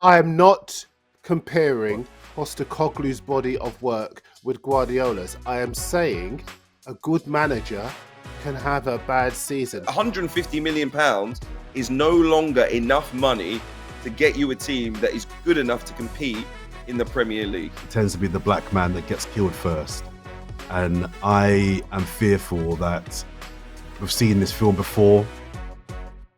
I am not comparing Postecoglu's body of work with Guardiola's. I am saying a good manager can have a bad season. £150 million is no longer enough money to get you a team that is good enough to compete in the Premier League. It tends to be the black man that gets killed first. And I am fearful that we've seen this film before.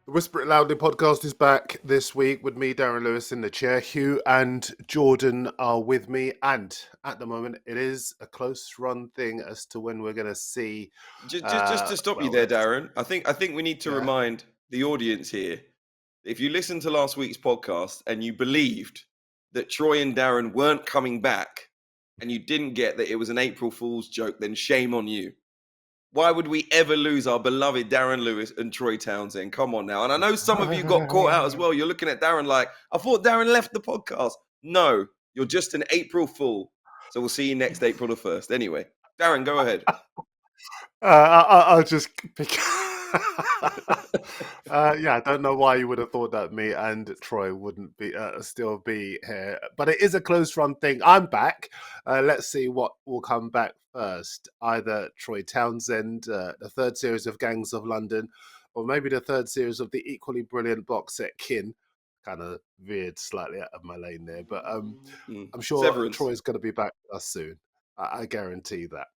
The Whisper It Loudly podcast is back this week with me, Darren Lewis, in the chair. Hugh and Jordan are with me, and at the moment it is a close run thing as to when we're going to see. Just to stop you there, Darren, I think we need to remind the audience here, if you listened to last week's podcast and you believed that Troy and Darren weren't coming back and you didn't get that it was an April Fool's joke, then shame on you. Why would we ever lose our beloved Darren Lewis and Troy Townsend? Come on now. And I know some of you got caught out as well. You're looking at Darren like, I thought Darren left the podcast. No, you're just an April Fool. So we'll see you next April the 1st. Anyway, Darren, go ahead. I'll just pick. I don't know why you would have thought that me and Troy wouldn't be still be here, but it is a close run thing. I'm back. Let's see what will come back first. Either Troy Townsend, the third series of Gangs of London, or maybe the third series of the equally brilliant box set Kin. Kind of veered slightly out of my lane there, but I'm sure Severance. Troy's going to be back with us soon. I guarantee that.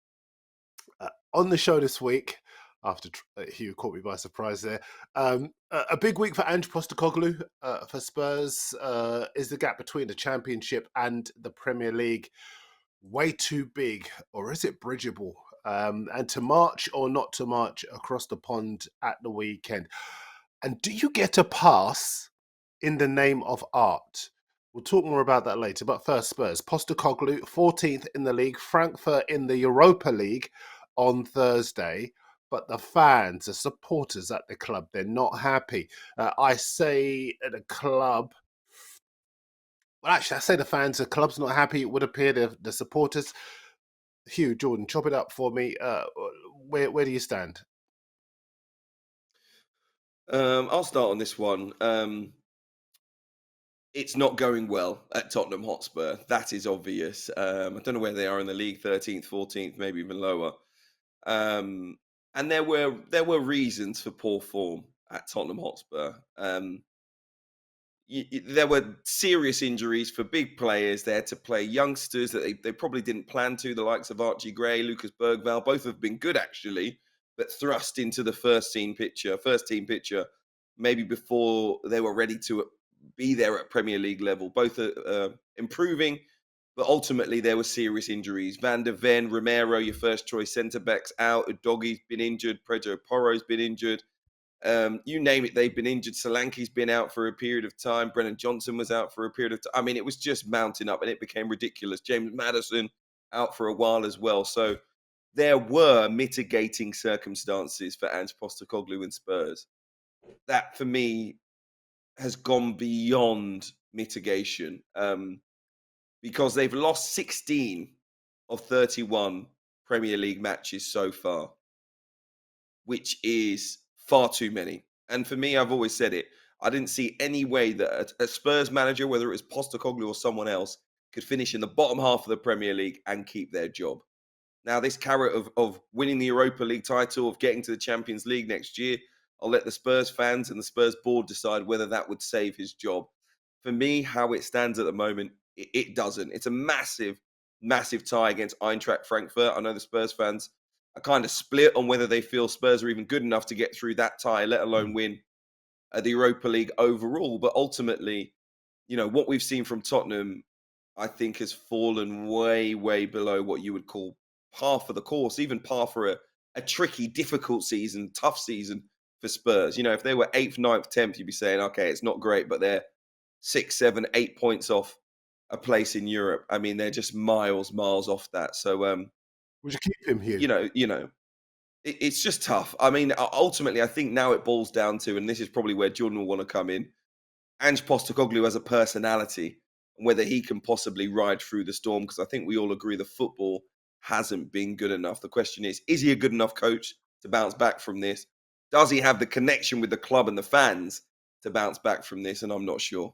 On the show this week, after Hugh caught me by surprise there, a big week for Ange Postecoglu for Spurs. Is the gap between the Championship and the Premier League way too big, or is it bridgeable? And to march or not to march across the pond at the weekend? And do you get a pass in the name of art? We'll talk more about that later. But first, Spurs. Postecoglu, 14th in the league. Frankfurt in the Europa League on Thursday. But the fans, the supporters at the club, they're not happy. I say the club... Well, actually, I say the fans, the club's not happy. It would appear the supporters. Hugh, Jordan, chop it up for me. Where do you stand? I'll start on this one. It's not going well at Tottenham Hotspur. That is obvious. I don't know where they are in the league, 13th, 14th, maybe even lower. And there were reasons for poor form at Tottenham Hotspur. There were serious injuries for big players. They had to play youngsters that they probably didn't plan to, the likes of Archie Gray, Lucas Bergvall. Both have been good, actually, but thrust into the first team picture, maybe before they were ready to be there at Premier League level. Both are improving, but ultimately there were serious injuries. Van der Ven, Romero, your first choice centre-backs out. Udogi's been injured. Pedro Porro's been injured. You name it, they've been injured. Solanke's been out for a period of time. Brennan Johnson was out for a period of time. I mean, it was just mounting up and it became ridiculous. James Maddison out for a while as well. So there were mitigating circumstances for Ange Postecoglu and Spurs. That, for me, has gone beyond mitigation because they've lost 16 of 31 Premier League matches so far, which is far too many. And for me, I've always said it, I didn't see any way that a Spurs manager, whether it was Postecoglu or someone else, could finish in the bottom half of the Premier League and keep their job. Now, this carrot of winning the Europa League title, of getting to the Champions League next year, I'll let the Spurs fans and the Spurs board decide whether that would save his job. For me, how it stands at the moment, it doesn't. It's a massive, massive tie against Eintracht Frankfurt. I know the Spurs fans are kind of split on whether they feel Spurs are even good enough to get through that tie, let alone win the Europa League overall. But ultimately, what we've seen from Tottenham, I think, has fallen way, way below what you would call par for the course, even par for a tricky, difficult season, tough season for Spurs. If they were 8th, 9th, 10th, you'd be saying, okay, it's not great, but they're 6, 7, 8 points off a place in Europe. I mean, they're just miles off that. So, would you keep him here? It's just tough. I mean, ultimately, I think now it boils down to, and this is probably where Jordan will want to come in, Ange Postecoglu as a personality, and whether he can possibly ride through the storm, because I think we all agree the football hasn't been good enough. The question is he a good enough coach to bounce back from this? Does he have the connection with the club and the fans to bounce back from this? And I'm not sure.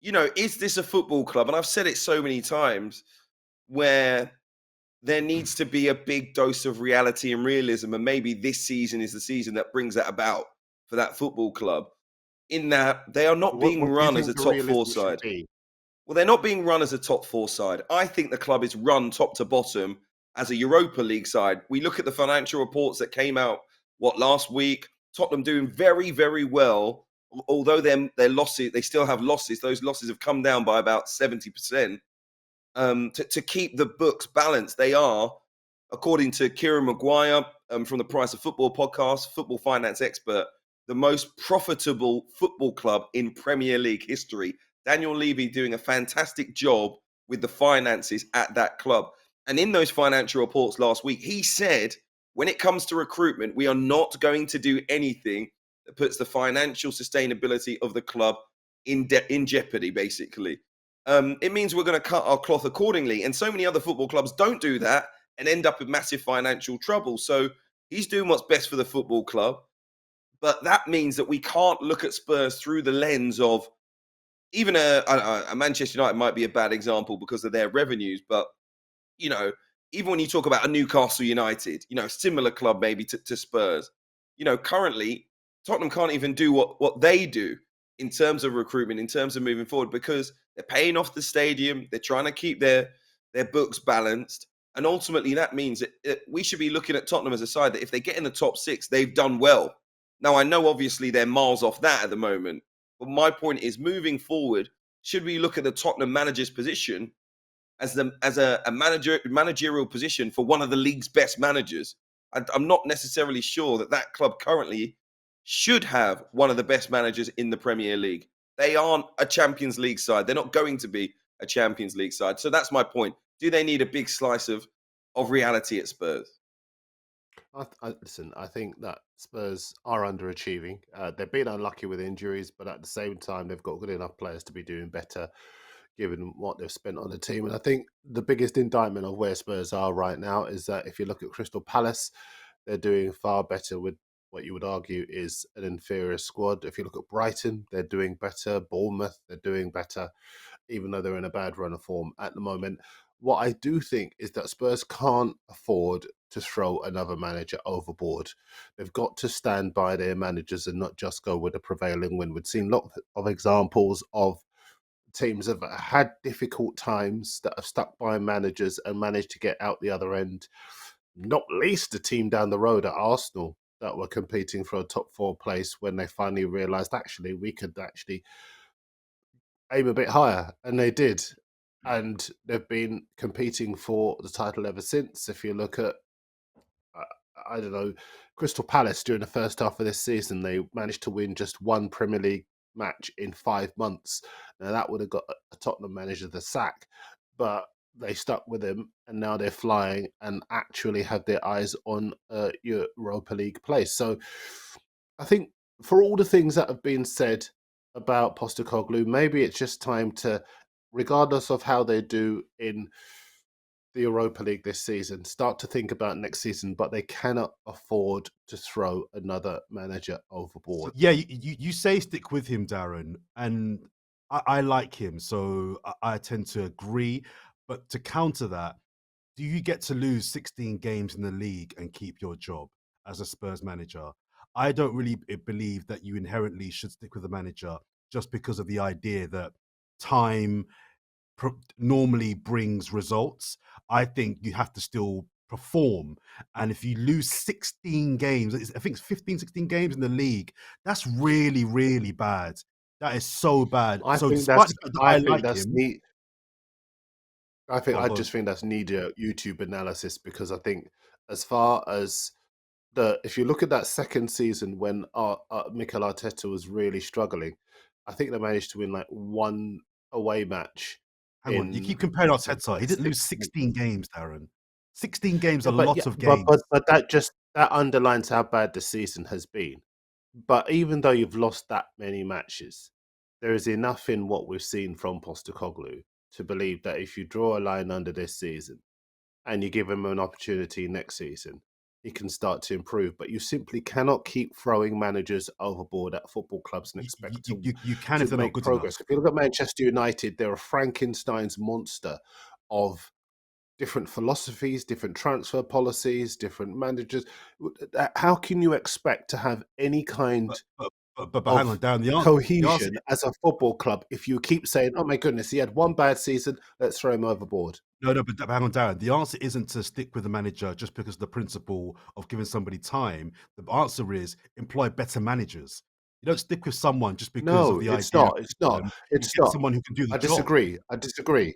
is this a football club? And I've said it so many times where there needs to be a big dose of reality and realism. And maybe this season is the season that brings that about for that football club, in that they are not being What do you run as think a the top four realism should side. be? Well, they're not being run as a top four side. I think the club is run top to bottom as a Europa League side. We look at the financial reports that came out, last week? Tottenham doing very, very well. Although their losses, they still have losses. Those losses have come down by about 70%. To keep the books balanced, they are, according to Kieran Maguire from the Price of Football podcast, football finance expert, the most profitable football club in Premier League history. Daniel Levy doing a fantastic job with the finances at that club. And in those financial reports last week, he said, when it comes to recruitment, we are not going to do anything that puts the financial sustainability of the club in jeopardy, basically. It means we're going to cut our cloth accordingly. And so many other football clubs don't do that and end up in massive financial trouble. So he's doing what's best for the football club. But that means that we can't look at Spurs through the lens of even a Manchester United might be a bad example because of their revenues. But, you know, even when you talk about a Newcastle United, similar club maybe to Spurs, currently Tottenham can't even do what they do in terms of recruitment, in terms of moving forward, because they're paying off the stadium. They're trying to keep their books balanced. And ultimately, that means that we should be looking at Tottenham as a side that if they get in the top six, they've done well. Now, I know obviously they're miles off that at the moment. But my point is, moving forward, should we look at the Tottenham manager's position as a managerial position for one of the league's best managers? I'm not necessarily sure that club currently should have one of the best managers in the Premier League. They aren't a Champions League side. They're not going to be a Champions League side. So that's my point. Do they need a big slice of reality at Spurs? Listen, I think that Spurs are underachieving. They've been unlucky with injuries, but at the same time, they've got good enough players to be doing better, given what they've spent on the team. And I think the biggest indictment of where Spurs are right now is that if you look at Crystal Palace, they're doing far better with what you would argue is an inferior squad. If you look at Brighton, they're doing better. Bournemouth, they're doing better, even though they're in a bad run of form at the moment. What I do think is that Spurs can't afford to throw another manager overboard. They've got to stand by their managers and not just go with the prevailing wind. We've seen lots of examples of teams have had difficult times that have stuck by managers and managed to get out the other end. Not least the team down the road at Arsenal that were competing for a top four place when they finally realised actually we could actually aim a bit higher, and they did. And they've been competing for the title ever since. If you look at, I don't know, Crystal Palace during the first half of this season, they managed to win just one Premier League match in 5 months. Now, that would have got a Tottenham manager the sack, but they stuck with him, and now they're flying and actually have their eyes on a Europa League place. So I think for all the things that have been said about Postecoglu, maybe it's just time to, regardless of how they do in the Europa League this season, start to think about next season, but they cannot afford to throw another manager overboard. Yeah, you say stick with him, Darren, and I like him, so I tend to agree. But to counter that, do you get to lose 16 games in the league and keep your job as a Spurs manager? I don't really believe that you inherently should stick with a manager just because of the idea that time normally brings results. I think you have to still perform. And if you lose 16 games, I think it's 15, 16 games in the league, that's really, really bad. That is so bad. I So think despite that's the fact that I I think like that's him, neat. go on, I go on. just think that's needed YouTube analysis because I think as far as if you look at that second season when Mikel Arteta was really struggling, I think they managed to win like one away match Hang on, you keep in comparing something Arteta. like He didn't lose 6 months. 16 games, Darren. 16 games, Yeah, a lot of games. but that underlines how bad the season has been. But even though you've lost that many matches, there is enough in what we've seen from Postecoglu to believe that if you draw a line under this season and you give him an opportunity next season, he can start to improve. But you simply cannot keep throwing managers overboard at football clubs and expect You can to if they're not make good progress. enough. If you look at Manchester United, they're a Frankenstein's monster of different philosophies, different transfer policies, different managers. How can you expect to have any kind But hang on, of Darren. The answer cohesion as a football club if you keep saying, "Oh my goodness, he had one bad season, let's throw him overboard"? no, but hang on, Darren. The answer isn't to stick with the manager just because of the principle of giving somebody time. The answer is employ better managers. You don't stick with someone just because of No, the it's idea. not. It's not. You It's get not. someone who can do the I job. disagree. I disagree.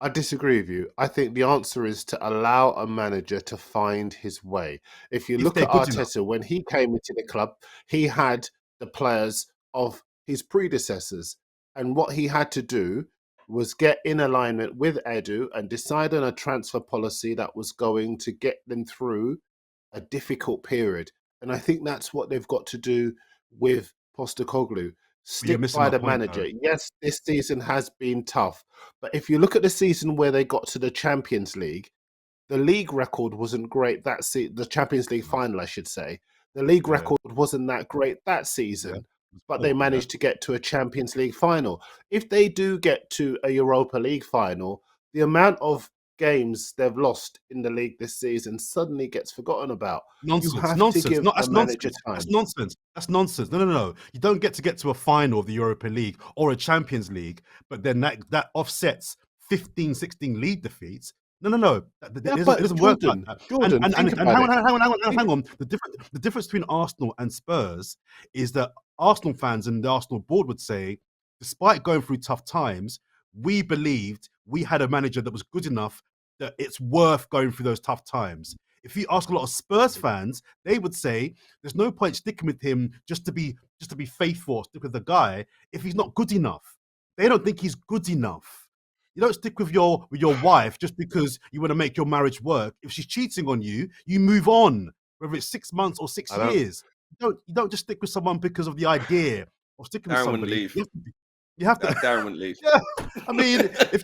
I disagree with you. I think the answer is to allow a manager to find his way. If you If look they're at good enough. Arteta, when he came into the club, he had the players of his predecessors. And what he had to do was get in alignment with Edu and decide on a transfer policy that was going to get them through a difficult period. And I think that's what they've got to do with Postacoglu. But you're Stick missing by my the point, manager. Darren. Yes, this season has been tough. But if you look at the season where they got to the Champions League, the league record wasn't great that the Champions League No. final, I should say. The league Yeah, record wasn't that great that yeah. season, It's but they poor, yeah. managed to get to a Champions League final. If they do get to a Europa League final, the amount of games they've lost in the league this season suddenly gets forgotten about. You Nonsense, have to nonsense. give No, a that's manager nonsense. That's time. nonsense. That's nonsense. No, no, no. You don't get to a final of the Europa League or a Champions League, but then that offsets 15, 16 league defeats. No, no, no. Yeah, It but doesn't work like Jordan, that. Jordan, think And about it. hang on. The difference between Arsenal and Spurs is that Arsenal fans and the Arsenal board would say, despite going through tough times, we believed we had a manager that was good enough that it's worth going through those tough times. If you ask a lot of Spurs fans, they would say there's no point sticking with him just to be faithful, stick with the guy if he's not good enough. They don't think he's good enough. You don't stick with your wife just because you want to make your marriage work. If she's cheating on you, you move on, whether it's 6 months or six I don't. years. You don't just stick with someone because of the idea of sticking with Darren wouldn't somebody. leave. You have to. Darren wouldn't leave. Yeah, I mean, if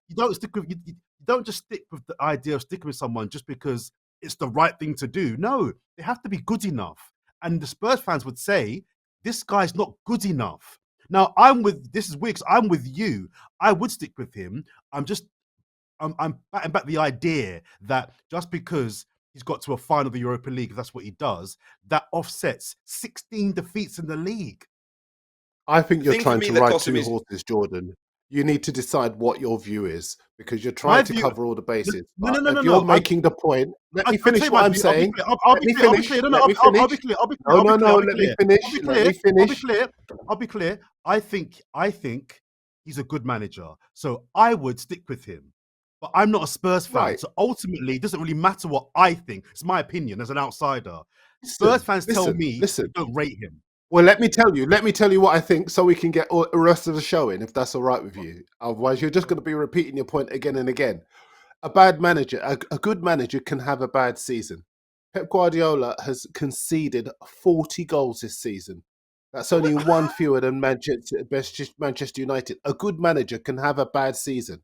you don't stick with you don't just stick with the idea of sticking with someone just because it's the right thing to do. No, they have to be good enough. And the Spurs fans would say this guy's not good enough. Now this is weird 'cause I'm with you. I would stick with him. I'm batting back the idea that just because he's got to a final of the Europa League, if that's what he does, that offsets 16 defeats in the league. I think The you're thing for trying me to that ride cost him two is horses, Jordan. You need to decide what your view is because you're My trying to view, cover all the bases. no, But no, no, no, if you're no. making the point, let me I'll tell finish you what my I'm view. I'll be saying. clear. I'll Let be me clear. I'll be finish. clear. No, no. Let me I'll be finish. clear. I'll be clear. No, I'll be no, clear. no. I'll be Let me clear. finish. I'll be Let me clear. I'll be finish. clear. I'll be clear. I think he's a good manager. So I would stick with him. But I'm not a Spurs fan. Right. So ultimately, it doesn't really matter what I think. It's my opinion as an outsider. Spurs Listen, fans tell listen, me listen. they don't rate him. Well, let me tell you. Let me tell you what I think, so we can get the rest of the show in, if that's all right with you. Otherwise, you're just going to be repeating your point again and again. A bad manager, a good manager can have a bad season. Pep Guardiola has conceded 40 goals this season. That's only one fewer than Manchester United. A good manager can have a bad season.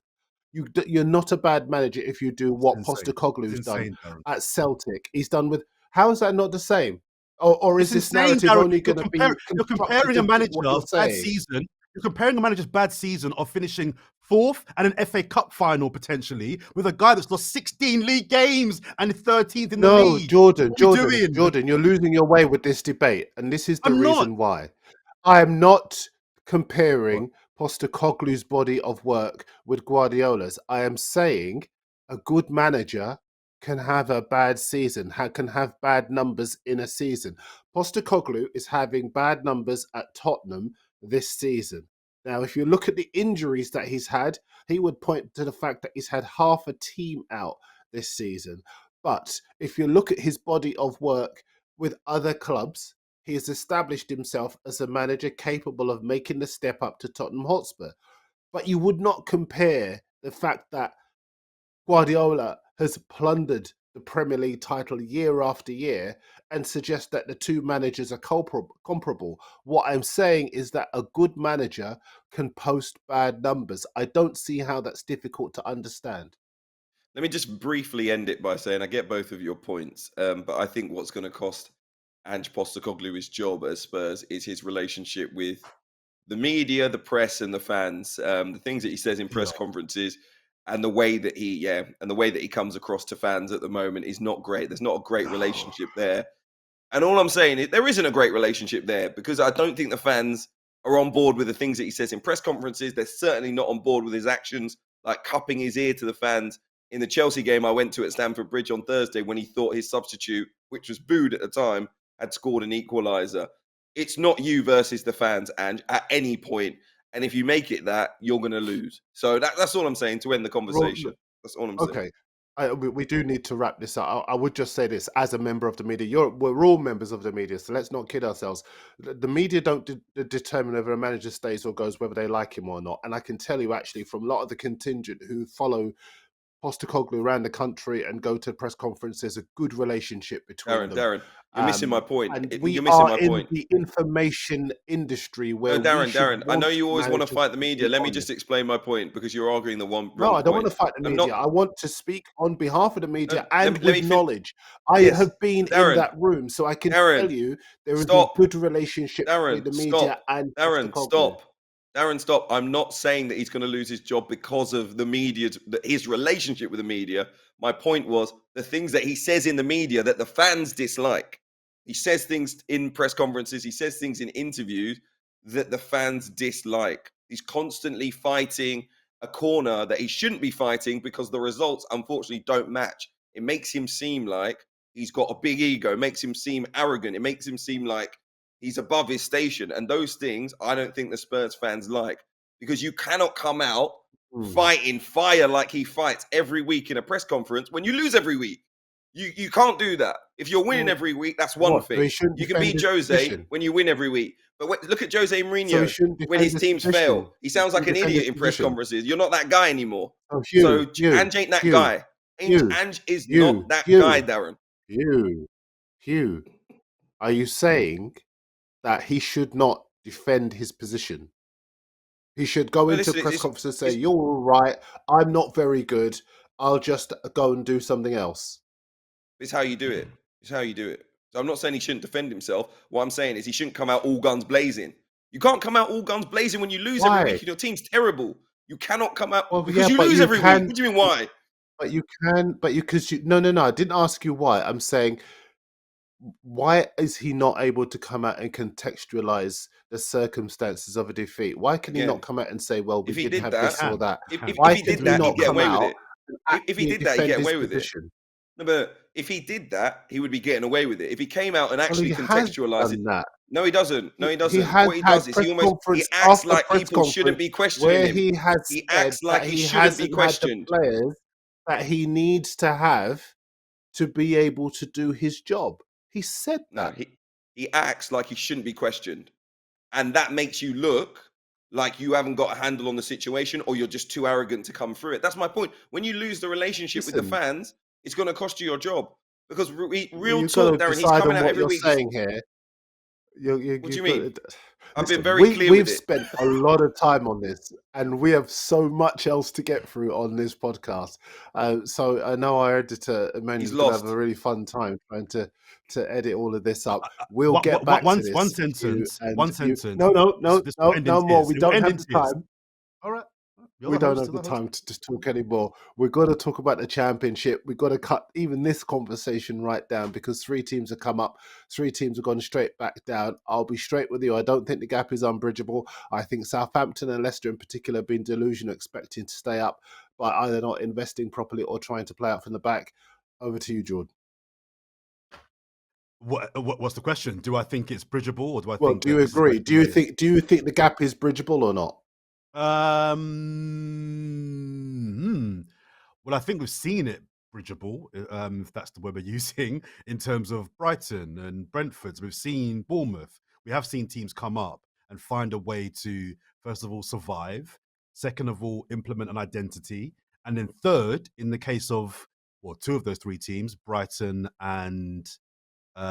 You're not a bad manager if you do It's what insane. It's Postecoglu's done insane, Darren. at Celtic. He's done with. How is that not the same? Or It's is this insane, narrative Darren. only going to be You're constructed comparing a to fit what you're manager's bad saying? season. You're comparing a manager's bad season of finishing fourth and an FA Cup final potentially with a guy that's lost 16 league games and is 13th in the No, league. Jordan, What are you Jordan, doing? Jordan, you're losing your way with this debate, and this is the I'm not. reason why. I am not What? comparing Postecoglu's body of work with Guardiola's. I am saying a good manager can have a bad season, can have bad numbers in a season. Postecoglu is having bad numbers at Tottenham this season. Now, if you look at the injuries that he's had, he would point to the fact that he's had half a team out this season. But if you look at his body of work with other clubs, he has established himself as a manager capable of making the step up to Tottenham Hotspur. But you would not compare the fact that Guardiola has plundered the Premier League title year after year and suggest that the two managers are comparable. What I'm saying is that a good manager can post bad numbers. I don't see how that's difficult to understand. Let me just briefly end it by saying I get both of your points, but I think what's going to cost Ange Postecoglu his job at Spurs is his relationship with the media, the press, and the fans. The things that he says in Yeah. press conferences, and the way that he comes across to fans at the moment is not great. There's not a great relationship there. And all I'm saying is there isn't a great relationship there because I don't think the fans are on board with the things that he says in press conferences. They're certainly not on board with his actions, like cupping his ear to the fans in the Chelsea game I went to at Stamford Bridge on Thursday when he thought his substitute, which was booed at the time, had scored an equaliser. It's not you versus the fans, and at any point. And if you make it that, you're going to lose. So that's all I'm saying to end the Well, conversation. That's all I'm saying. okay. We do need to wrap this up. I would just say this as a member of the media. We're all members of the media, so let's not kid ourselves. The media don't determine whether a manager stays or goes, whether they like him or not. And I can tell you actually from a lot of the contingent who follow Postacoglu around the country and go to press conferences, a good relationship between them. Darren, you're missing my point. And we You're missing are my in point. the information industry No, where we Darren, should I know want you always want to managers fight the to media. be Let me honest. just explain my point because you're arguing the No, wrong I don't want point. to fight the I'm media. not. I want to speak on behalf of the media Let and me let with me finish. knowledge. I Yes, have been in Darren, that room, so I can tell Darren, you there is a stop. good relationship between the Darren, media stop. and Darren, Postacoglu. stop. Darren, stop. I'm not saying that he's going to lose his job because of the media, his relationship with the media. My point was the things that he says in the media that the fans dislike. He says things in press conferences, he says things in interviews that the fans dislike. He's constantly fighting a corner that he shouldn't be fighting because the results, unfortunately, don't match. It makes him seem like he's got a big ego, it makes him seem arrogant, it makes him seem like he's above his station. And those things I don't think the Spurs fans like because you cannot come out Hmm. fighting fire like he fights every week in a press conference when you lose every week. You can't do that. If you're winning Well, every week, that's one what? So he thing. shouldn't You can defend beat his Jose position. when you win every week. But look at Jose So he Mourinho shouldn't when defend his his teams position. fail. He He sounds like shouldn't an defend idiot his in press position. conferences. You're not that guy anymore. So So Ange ain't that Hugh, guy. Hugh, Ange is not Hugh, that guy, Hugh, Darren. Hugh, Hugh. Are you saying that he should not defend his position? He should go No, into a listen, press conference and say, it's "You're all right. I'm not very good. I'll just go and do something else." It's how you do it. It's how you do it. So I'm not saying he shouldn't defend himself. What I'm saying is he shouldn't come out all guns blazing. You can't come out all guns blazing when you lose every Why? week and your team's terrible. You cannot come out Well, because yeah, you but lose you every week. can. What do you mean why? But you can. But you because you. No, no, no. I didn't ask you why. I'm saying why is he not able to come out and contextualize the circumstances of a defeat? Why can he not Again, come out and say, "Well, we if he didn't did have He that, this or can. that"? He can. if Why he can did he that, not he'd get come away with out it. and If he actually did that, he'd defend get his away with it. position? No, but if he did that, he would be getting away with it. If he came out and Well, actually he has contextualized it, done that. no, he doesn't. No, he He doesn't. has What he had does is press he conference acts after like press people shouldn't conference be questioning where him. he has He said acts like that he he shouldn't be hasn't had the questioned. players that he needs to have to be able to do his job. He said No, that. he acts like he shouldn't be questioned, and that makes you look like you haven't got a handle on the situation, or you're just too arrogant to come through it. That's my point. When you lose the relationship with the Listen, fans, it's going to cost you your job. Because well, real you've got to talk, Darren, he's decide coming on out what every you're week. He's saying here. what do You've you got mean? to I've been listen. very clear with We've it. spent a lot of time on this, and we have so much else to get through on this podcast. So I know our editor He's Emmanuel's going to have a lost. really fun time trying to edit all of this up. We'll get One, back to one this, Hugh, sentence. and One you. sentence. No, no, no, This will no, end in no more. tears. We It will don't end have in the tears. time. All right. You're We the don't host. have You're the the host. time to just talk anymore. We've got to talk about the championship. We've got to cut even this conversation right down because three teams have come up, three teams have gone straight back down. I'll be straight with you. I don't think the gap is unbridgeable. I think Southampton and Leicester in particular have been delusional, expecting to stay up by either not investing properly or trying to play out from the back. Over to you, Jordan. What's the question? Do I think it's bridgeable, or do I Well, think do you that this is where agree? the team is? Do you think the gap is bridgeable or not? Well, I think we've seen it bridgeable, if that's the word we're using, in terms of Brighton and Brentford. We've seen Bournemouth. We have seen teams come up and find a way to, first of all, survive. Second of all, implement an identity. And then third, in the case of, well, two of those three teams, Brighton and who's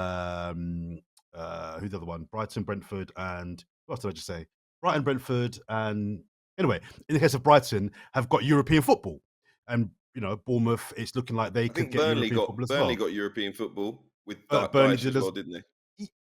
the other one? Brighton, Brentford, and what did I just say? Brighton, Brentford, and anyway, in the case of Brighton, have got European football, and Bournemouth, it's looking like they I could think get European football as Burnley well. got European football with Burnley Dyche did as as well, didn't they?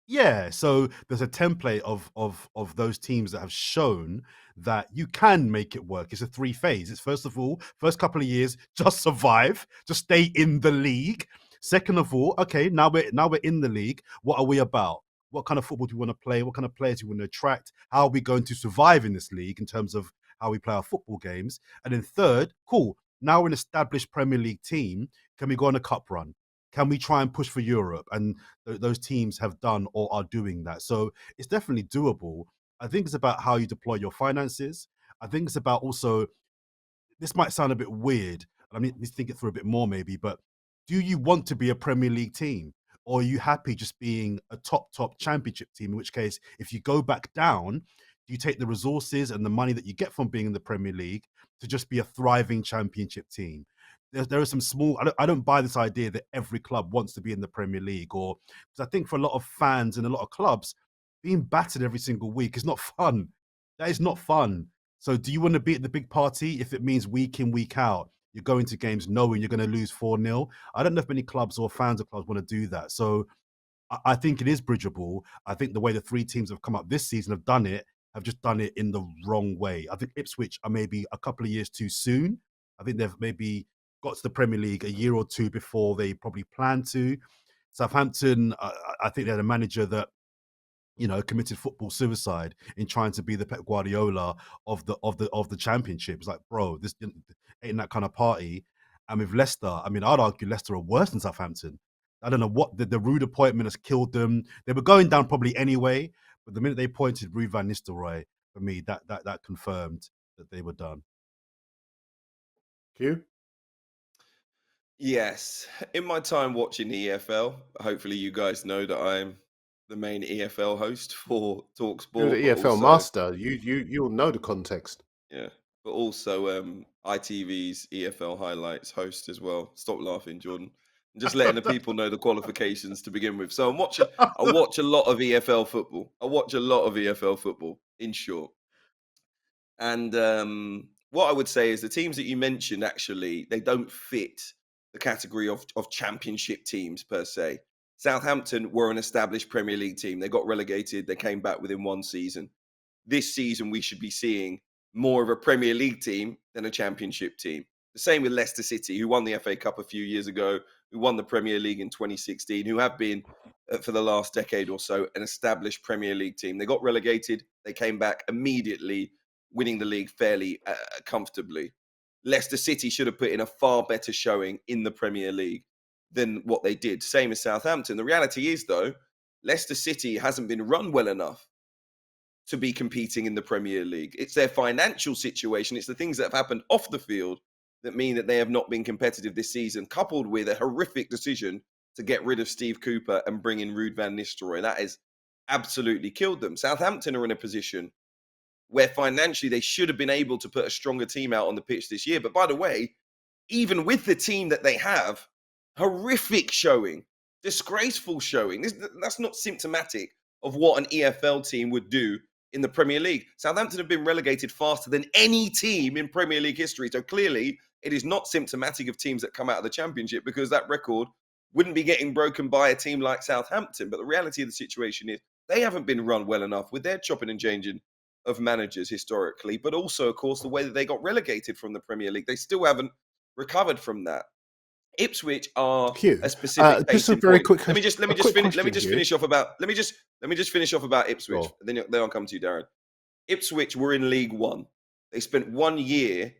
Yeah, so there's a template of those teams that have shown that you can make it work. It's a three-phase. It's first of all, first couple of years, just survive, just stay in the league. Second of all, okay, now we're in the league. What are we about? What kind of football do we want to play? What kind of players do we want to attract? How are we going to survive in this league in terms of how we play our football games? And then third, cool. Now we're an established Premier League team. Can we go on a cup run? Can we try and push for Europe? And those teams have done or are doing that. So it's definitely doable. I think it's about how you deploy your finances. I think it's about also, this might sound a bit weird. I need to think it through a bit more maybe, but do you want to be a Premier League team? Or are you happy just being a top championship team? In which case, if you go back down, you take the resources and the money that you get from being in the Premier League to just be a thriving championship team. There are some small, I don't buy this idea that every club wants to be in the Premier League, or because I think for a lot of fans and a lot of clubs, being battered every single week is not fun. That is not fun. So do you want to be at the big party if it means week in, week out, you're going to games knowing you're going to lose 4-0? I don't know if many clubs or fans of clubs want to do that. So I think it is bridgeable. I think the way the three teams have come up this season have just done it in the wrong way. I think Ipswich are maybe a couple of years too soon. I think they've maybe got to the Premier League a year or two before they probably planned to. Southampton, I think they had a manager that committed football suicide in trying to be the Pep Guardiola of the championship. It's like, bro, this ain't that kind of party. And with Leicester, I mean, I'd argue Leicester are worse than Southampton. I don't know what the rude appointment has killed them. They were going down probably anyway, but the minute they appointed Ruud van Nistelrooy, for me, that confirmed that they were done. Hugh? Yes. In my time watching the EFL, hopefully you guys know that I'm the main EFL host for You're the TalkSport, but EFL also, master. You'll know the context. yeah, but also ITV's EFL highlights host as well. Stop laughing, Jordan. I'm just letting the people know the qualifications to begin with. So I watch a lot of EFL football. I watch a lot of EFL football, in short. And what I would say is the teams that you mentioned, actually, they don't fit the category of championship teams per se. Southampton were an established Premier League team. They got relegated. They came back within one season. This season, we should be seeing more of a Premier League team than a championship team. The same with Leicester City, who won the FA Cup a few years ago, who won the Premier League in 2016, who have been, for the last decade or so, an established Premier League team. They got relegated. They came back immediately, winning the league fairly comfortably. Leicester City should have put in a far better showing in the Premier League than what they did. Same as Southampton. The reality is, though, Leicester City hasn't been run well enough to be competing in the Premier League. It's their financial situation. It's the things that have happened off the field that mean that they have not been competitive this season, coupled with a horrific decision to get rid of Steve Cooper and bring in Ruud van Nistelrooy. That has absolutely killed them. Southampton are in a position where financially they should have been able to put a stronger team out on the pitch this year. But by the way, even with the team that they have, horrific showing, disgraceful showing. That's not symptomatic of what an EFL team would do in the Premier League. Southampton have been relegated faster than any team in Premier League history. So clearly, it is not symptomatic of teams that come out of the Championship, because that record wouldn't be getting broken by a team like Southampton. But the reality of the situation is they haven't been run well enough with their chopping and changing of managers historically, but also, of course, the way that they got relegated from the Premier League. They still haven't recovered from that. Ipswich are Hugh, a specific just case a in very point. quick, Let me just a quick finish. question, Hugh. Let me just finish off about Ipswich. Sure. Then I'll come to you, Darren. Ipswich were in League One. They spent 1 year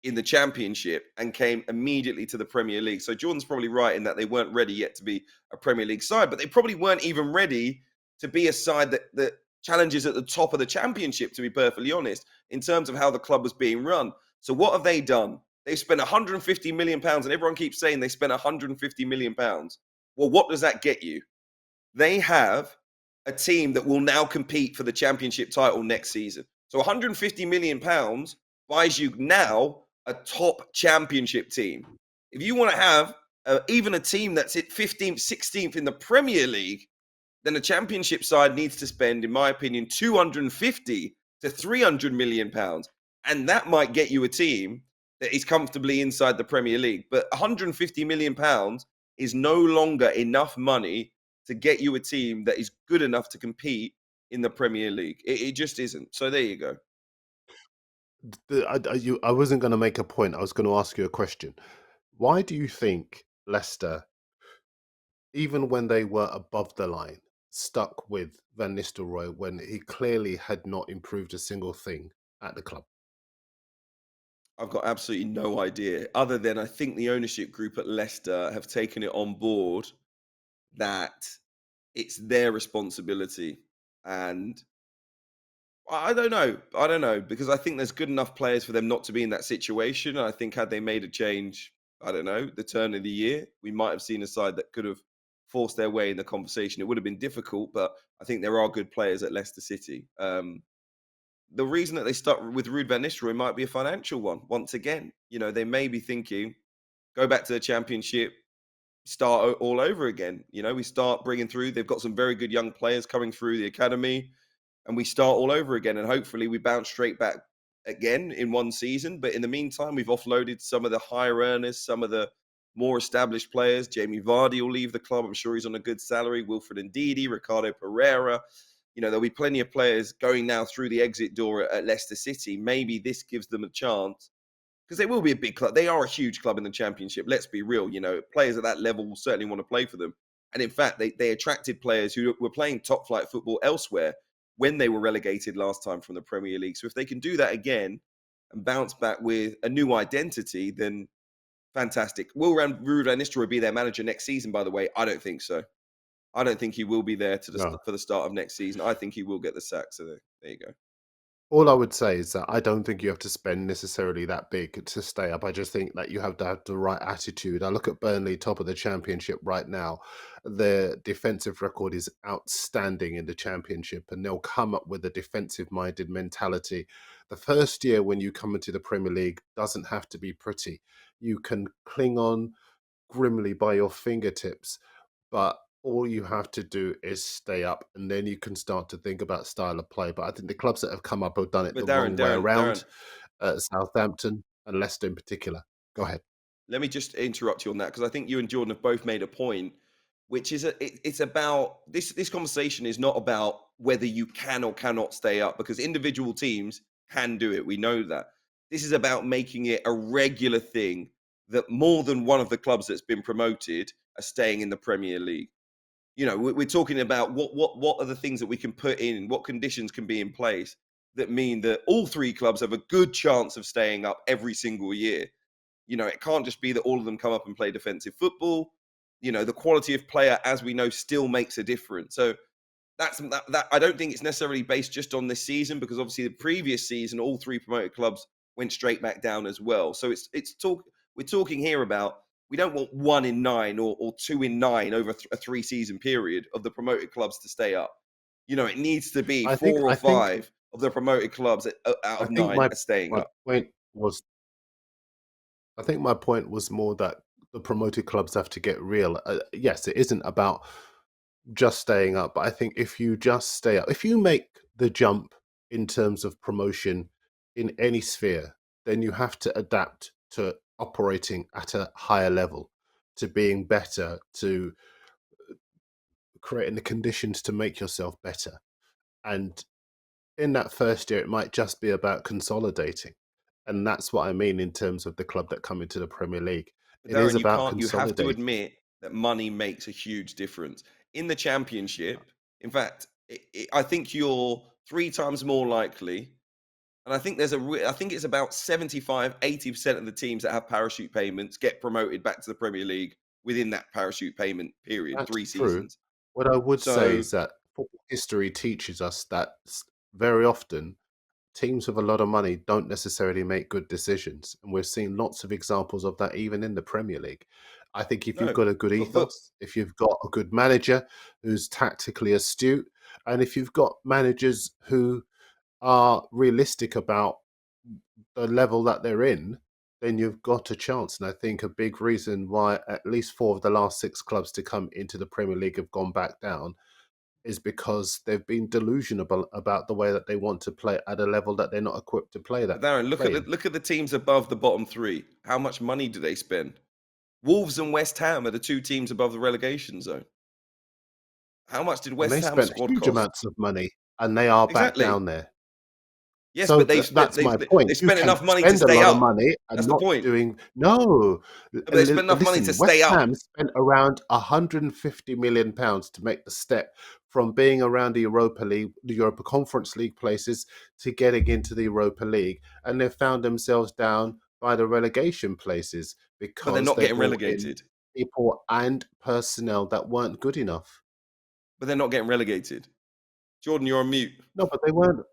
in the Championship and came immediately to the Premier League. So Jordan's probably right in that they weren't ready yet to be a Premier League side, but they probably weren't even ready to be a side that challenges at the top of the Championship, to be perfectly honest, in terms of how the club was being run. So what have they done? They've spent £150 million, and everyone keeps saying they spent £150 million. Well, what does that get you? They have a team that will now compete for the Championship title next season. So £150 million buys you now a top Championship team. If you want to have even a team that's at 15th, 16th in the Premier League, then the Championship side needs to spend, in my opinion, 250 to 300 million pounds. And that might get you a team that he's comfortably inside the Premier League. But £150 million is no longer enough money to get you a team that is good enough to compete in the Premier League. It just isn't. So there you go. I wasn't going to make a point. I was going to ask you a question. Why do you think Leicester, even when they were above the line, stuck with Van Nistelrooy when he clearly had not improved a single thing at the club? I've got absolutely no idea, other than I think the ownership group at Leicester have taken it on board that it's their responsibility. And I don't know. I don't know because I think there's good enough players for them not to be in that situation. And I think had they made a change, I don't know, the turn of the year, we might have seen a side that could have forced their way in the conversation. It would have been difficult, but I think there are good players at Leicester City. The reason that they stuck with Ruud van Nistelrooy might be a financial one. Once again, they may be thinking, go back to the Championship, start all over again. We start bringing through. They've got some very good young players coming through the academy, and we start all over again. And hopefully, we bounce straight back again in one season. But in the meantime, we've offloaded some of the higher earners, some of the more established players. Jamie Vardy will leave the club. I'm sure he's on a good salary. Wilfred Ndidi, Ricardo Pereira. There'll be plenty of players going now through the exit door at Leicester City. Maybe this gives them a chance because they will be a big club. They are a huge club in the Championship. Let's be real. Players at that level will certainly want to play for them. And in fact, they attracted players who were playing top flight football elsewhere when they were relegated last time from the Premier League. So if they can do that again and bounce back with a new identity, then fantastic. Will Ruud van Nistelrooy be their manager next season, by the way? I don't think so. I don't think he will be there No. for the start of next season. I think he will get the sack. So there you go. All I would say is that I don't think you have to spend necessarily that big to stay up. I just think that you have to have the right attitude. I look at Burnley, top of the Championship right now. Their defensive record is outstanding in the Championship, and they'll come up with a defensive-minded mentality. The first year when you come into the Premier League doesn't have to be pretty. You can cling on grimly by your fingertips, but all you have to do is stay up, and then you can start to think about style of play. But I think the clubs that have come up have done it But the Darren, wrong way Darren, Darren, around, Southampton and Leicester in particular. Go ahead. let me just interrupt you on that because I think you and Jordan have both made a point, which is it's about this conversation is not about whether you can or cannot stay up because individual teams can do it. We know that. This is about making it a regular thing that more than one of the clubs that's been promoted are staying in the Premier League. We're talking about what are the things that we can put in, what conditions can be in place that mean that all three clubs have a good chance of staying up every single year. It can't just be that all of them come up and play defensive football. The quality of player, as we know, still makes a difference. So that I don't think it's necessarily based just on this season because obviously the previous season, all three promoted clubs went straight back down as well. So we're talking here about we don't want 1 in 9 or 2 in 9 over a 3 season period of the promoted clubs to stay up. It needs to be I think four or I think five of the promoted clubs out I of think 9 my are staying my up. point was I think my point was more that the promoted clubs have to get real. Yes, it isn't about just staying up, but I think if you just stay up, if you make the jump in terms of promotion in any sphere, then you have to adapt to operating at a higher level, to being better, to creating the conditions to make yourself better. And in that first year, it might just be about consolidating. And that's what I mean in terms of the club that come into the Premier League. But It is Darren, about you have to consolidating. admit that money makes a huge difference. In the championship, in fact, I think you're 3 times more likely. And I think I think it's about 75-80% of the teams that have parachute payments get promoted back to the Premier League within that parachute payment period, That's three true. seasons. What I would say So is that football history teaches us that very often teams with a lot of money don't necessarily make good decisions. And we've seen lots of examples of that even in the Premier League. I think if you've no, got a good but ethos, if you've got a good manager who's tactically astute, and if you've got managers who are realistic about the level that they're in, then you've got a chance. And I think a big reason why at least 4 of the last 6 clubs to come into the Premier League have gone back down is because they've been delusional about the way that they want to play at a level that they're not equipped to play But Darren, play in. look at the teams above the bottom three. How much money do they spend? Wolves and West Ham are the two teams above the relegation zone. How much did And West they Ham's spent squad huge cost? amounts of money, and they are back Exactly. down there. Yes, So but that's my they point. You spent can enough money to spend a stay lot of up. money and That's the not point. doing no. But they spent enough money to Listen, West stay up. Ham spent around 150 million pounds to make the step from being around the Europa League, the Europa Conference League places, to getting into the Europa League, and they found themselves down by the relegation places But they're because not they getting brought in relegated. people and personnel that weren't good enough. But they're not getting relegated. Jordan, you're on mute. No, but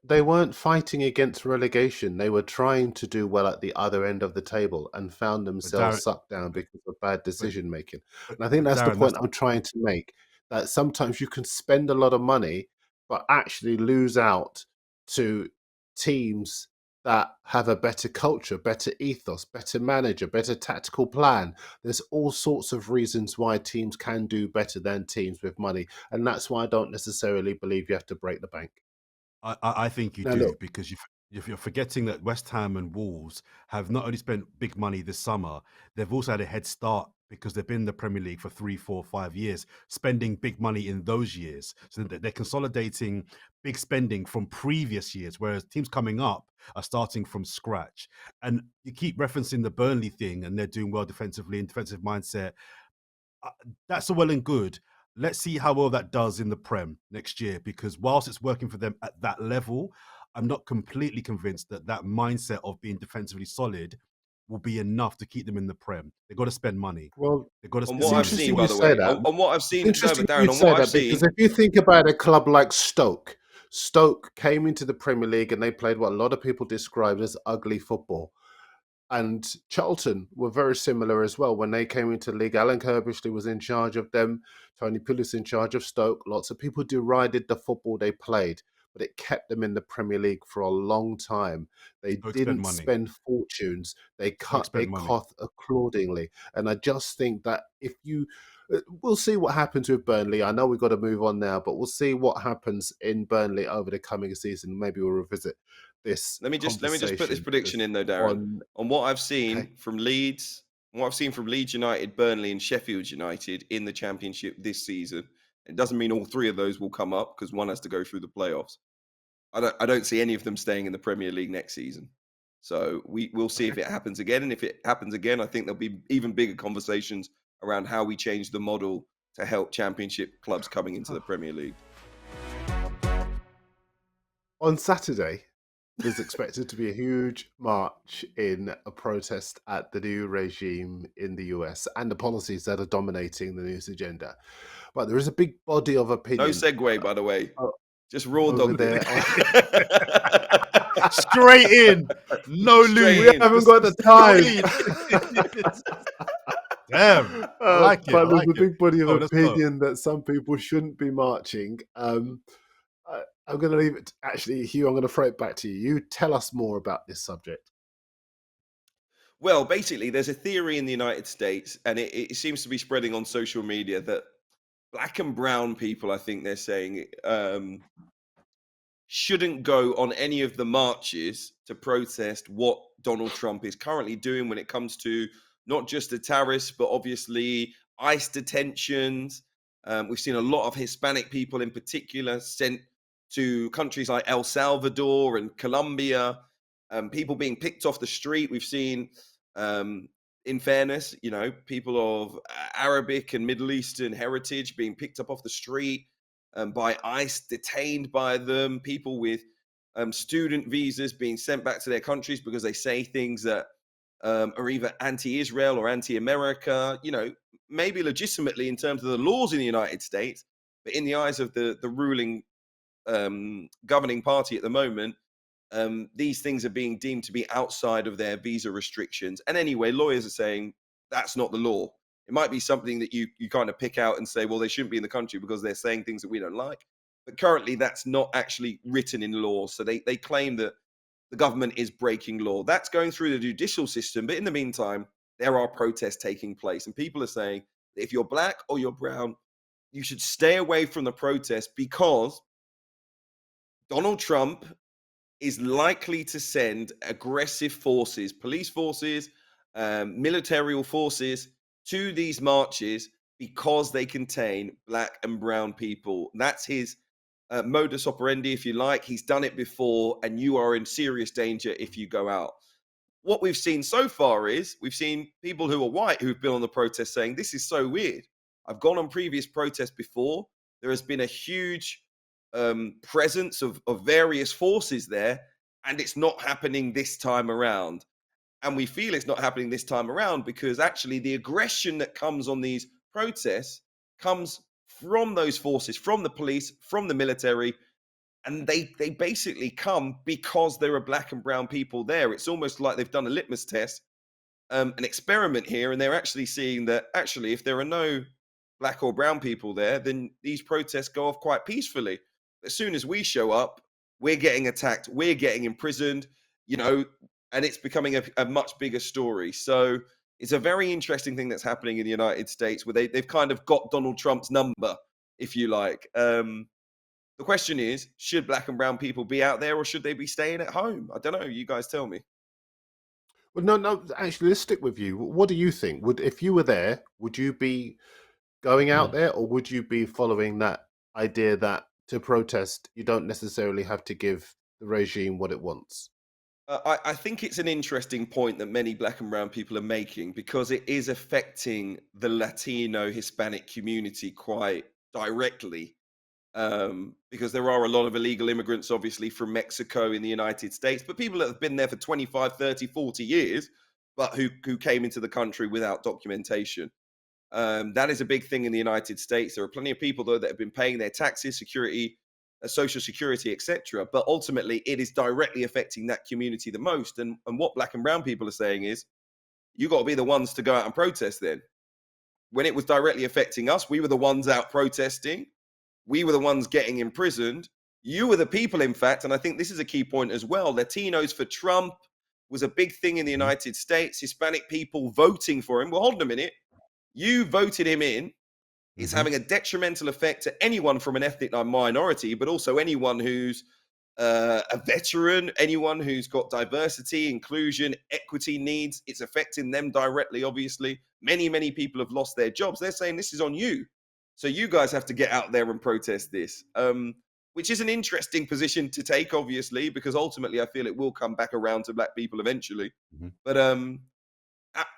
they weren't fighting against relegation. They were trying to do well at the other end of the table and found But themselves Darren, sucked down but because of bad but, decision making. And I think but that's the Darren, that's point I'm trying to make. That sometimes you can spend a lot of money, but actually lose out to teams that have a better culture, better ethos, better manager, better tactical plan. There's all sorts of reasons why teams can do better than teams with money. And that's why I don't necessarily believe you have to break the bank. I think you Now, do look, because you're forgetting that West Ham and Wolves have not only spent big money this summer, they've also had a head start because they've been in the Premier League for 3, 4, 5 years, spending big money in those years. So they're consolidating big spending from previous years, whereas teams coming up are starting from scratch. And you keep referencing the Burnley thing, and they're doing well defensively and defensive mindset. uh, that's all well and good. Let's see how well that does in the Prem next year, because whilst it's working for them at that level, I'm not completely convinced that that mindset of being defensively solid will be enough to keep them in the Prem. They've got to spend money. well, They've got to On spend it's what I've money. seen, interesting by you the say way, that. on what I've It's seen, no, interesting but Darren, you on say what I've that because seen, if you think about a club like Stoke came into the Premier League and they played what a lot of people described as ugly football. And Charlton were very similar as well. When they came into the league, Alan Kirbishley was in charge of them, Tony Pulis in charge of Stoke. Lots of people derided the football they played, but it kept them in the Premier League for a long time. They Stoke spend didn't money. spend fortunes. They Stoke cut their spend money. cloth accordingly. And I just think that if you we'll see what happens with Burnley. I know we've got to move on now, but we'll see what happens in Burnley over the coming season. Maybe we'll revisit this let me just put this conversation prediction because in though, Darren. on On what I've okay. seen from Leeds, what I've seen from Leeds United, Burnley, and Sheffield United in the Championship this season, it doesn't mean all three of those will come up because one has to go through the playoffs. I don't see any of them staying in the Premier League next season. So we'll see if it happens again. And if it happens again, I think there'll be even bigger conversations around how we change the model to help Championship clubs coming into the Premier League. On Saturday, there's expected to be a huge march in a protest at the new regime in the US and the policies that are dominating the news agenda. But there is a big body of No opinion segue, by the way. o- Just raw over dogged there. Straight in. No Straight We lube. in. haven't Just got the time. straight in. Damn. I like it. I But there's like a it. big body of Oh, let's go. opinion that some people shouldn't be marching. I'm going to leave it. Actually, Hugh, I'm going to throw it back to you. You tell us more about this subject. Well, basically, there's a theory in the United States, and it seems to be spreading on social media that black and brown people, I think they're saying, shouldn't go on any of the marches to protest what Donald Trump is currently doing when it comes to not just the tariffs, but obviously ICE detentions. We've seen a lot of Hispanic people in particular sent to countries like El Salvador and Colombia, people being picked off the street. We've seen, in fairness, people of Arabic and Middle Eastern heritage being picked up off the street by ICE, detained by them, people with student visas being sent back to their countries because they say things that are either anti-Israel or anti-America, maybe legitimately in terms of the laws in the United States, but in the eyes of the ruling governing party at the moment, these things are being deemed to be outside of their visa restrictions. And anyway, lawyers are saying that's not the law. It might be something that you kind of pick out and say, well, they shouldn't be in the country because they're saying things that we don't like. But currently, that's not actually written in law. So they claim that the government is breaking law. That's going through the judicial system. But in the meantime, there are protests taking place. And people are saying that if you're black or you're brown, you should stay away from the protest because Donald Trump is likely to send aggressive forces, police forces, military forces to these marches because they contain black and brown people. That's his modus operandi, if you like. He's done it before, and you are in serious danger if you go out. What we've seen so far is we've seen people who are white who've been on the protest saying, "This is so weird. I've gone on previous protests before. There has been a huge presence of various forces there, and it's not happening this time around." And we feel it's not happening this time around because actually the aggression that comes on these protests comes from those forces, from the police, from the military, and they basically come because there are black and brown people there. It's almost like they've done a litmus test, an experiment here, and they're actually seeing that actually, if there are no black or brown people there, then these protests go off quite peacefully. As soon as we show up, we're getting attacked, we're getting imprisoned, you know, and it's becoming a much bigger story. So it's a very interesting thing that's happening in the United States where they've kind of got Donald Trump's number, if you like. The question is, should black and brown people be out there or should they be staying at home? I don't know. You guys tell me. Well, no, no. Actually, let's stick with you. What do you think? Would if you were there, would you be going out there, or would you be following that idea that to protest, you don't necessarily have to give the regime what it wants? I think it's an interesting point that many black and brown people are making because it is affecting the Latino Hispanic community quite directly. Because there are a lot of illegal immigrants, obviously, from Mexico in the United States, but people that have been there for 25, 30, 40 years, but who came into the country without documentation. That is a big thing in the United States. There are plenty of people, though, that have been paying their taxes, security, social security, etc. But ultimately, it is directly affecting that community the most. And what black and brown people are saying is, you got to be the ones to go out and protest then. When it was directly affecting us, we were the ones out protesting. We were the ones getting imprisoned. You were the people, in fact, and I think this is a key point as well. Latinos for Trump was a big thing in the Mhm. United States. Hispanic people voting for him. Well, hold on a minute. You voted him in. It's Mhm. having a detrimental effect to anyone from an ethnic minority, but also anyone who's a veteran, anyone who's got diversity, inclusion, equity needs. It's affecting them directly, obviously. Many, many people have lost their jobs. They're saying this is on you. So you guys have to get out there and protest this, which is an interesting position to take, obviously, because ultimately I feel it will come back around to black people eventually. Mhm. But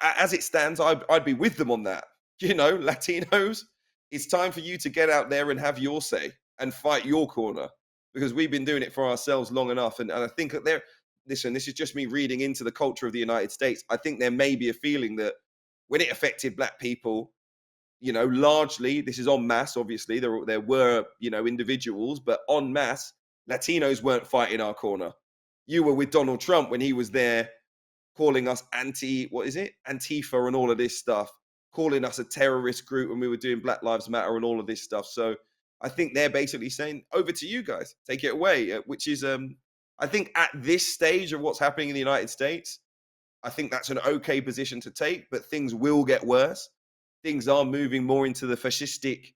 as it stands, I'd be with them on that. You know, Latinos, it's time for you to get out there and have your say and fight your corner because we've been doing it for ourselves long enough. And I think that listen, this is just me reading into the culture of the United States. I think there may be a feeling that when it affected black people, you know, largely this is en masse. Obviously, there were individuals, but en masse, Latinos weren't fighting our corner. You were with Donald Trump when he was there calling us what is it? Antifa and all of this stuff, calling us a terrorist group when we were doing Black Lives Matter and all of this stuff. So I think they're basically saying, over to you guys, take it away, which is, I think at this stage of what's happening in the United States, I think that's an okay position to take, but things will get worse. Things are moving more into the fascistic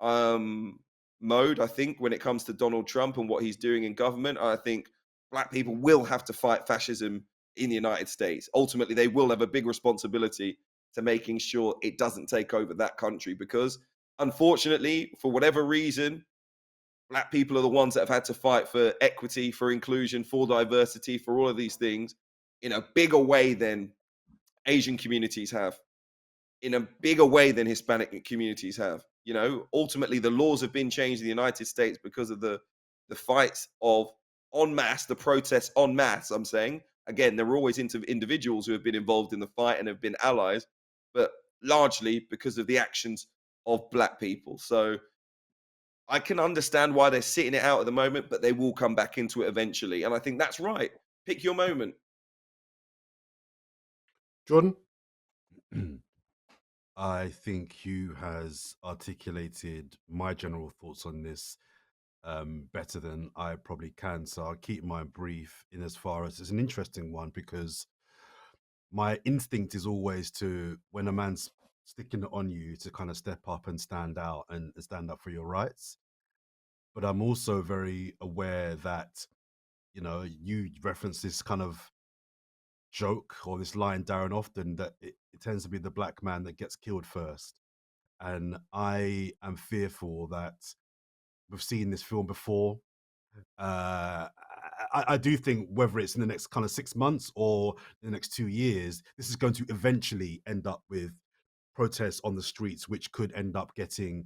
um, mode, I think, when it comes to Donald Trump and what he's doing in government. I think black people will have to fight fascism in the United States. Ultimately, they will have a big responsibility to making sure it doesn't take over that country because, unfortunately, for whatever reason, black people are the ones that have had to fight for equity, for inclusion, for diversity, for all of these things in a bigger way than Asian communities have, in a bigger way than Hispanic communities have. You know, ultimately the laws have been changed in the United States because of the fights of en masse, the protests en masse. I'm saying again, there were always individuals who have been involved in the fight and have been allies, but largely because of the actions of black people. So I can understand why they're sitting it out at the moment, but they will come back into it eventually. And I think that's right. Pick your moment. Jordan? I think Hugh has articulated my general thoughts on this better than I probably can. So I'll keep mine brief in as far as it's an interesting one because my instinct is always to when a man's sticking it on you to kind of step up and stand out and stand up for your rights. But I'm also very aware that, you reference this kind of joke or this line, Darren, often that it tends to be the black man that gets killed first. And I am fearful that we've seen this film before. I do think whether it's in the next kind of 6 months or the next 2 years, this is going to eventually end up with protests on the streets, which could end up getting,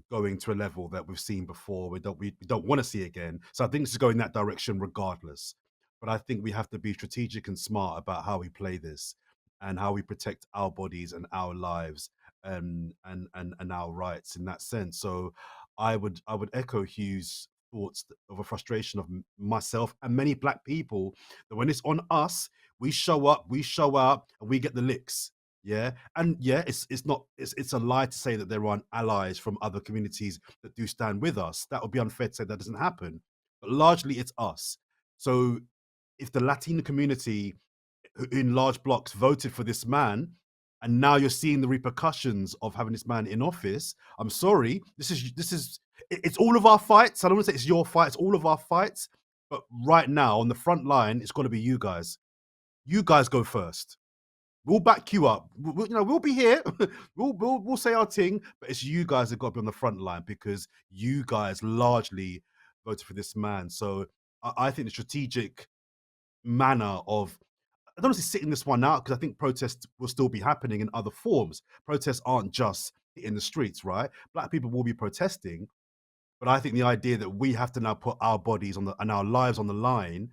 going to a level that we've seen before. We don't want to see again. So I think this is going that direction regardless. But I think we have to be strategic and smart about how we play this and how we protect our bodies and our lives and our rights in that sense. So I would echo Hugh's thoughts of a frustration of myself and many black people that when it's on us, we show up, we show out, and we get the licks. Yeah, and yeah, it's a lie to say that there aren't allies from other communities that do stand with us. That would be unfair to say that doesn't happen. But largely, it's us. So if the Latino community, in large blocks, voted for this man, and now you're seeing the repercussions of having this man in office, I'm sorry. It's all of our fights. I don't want to say it's your fight. It's all of our fights. But right now, on the front line, it's got to be you guys. You guys go first. We'll back you up. We'll be here. we'll say our thing, but it's you guys that got to be on the front line because you guys largely voted for this man. So I think the strategic manner of, I don't want to say sitting this one out because I think protests will still be happening in other forms. Protests aren't just in the streets, right? Black people will be protesting, but I think the idea that we have to now put our bodies and our lives on the line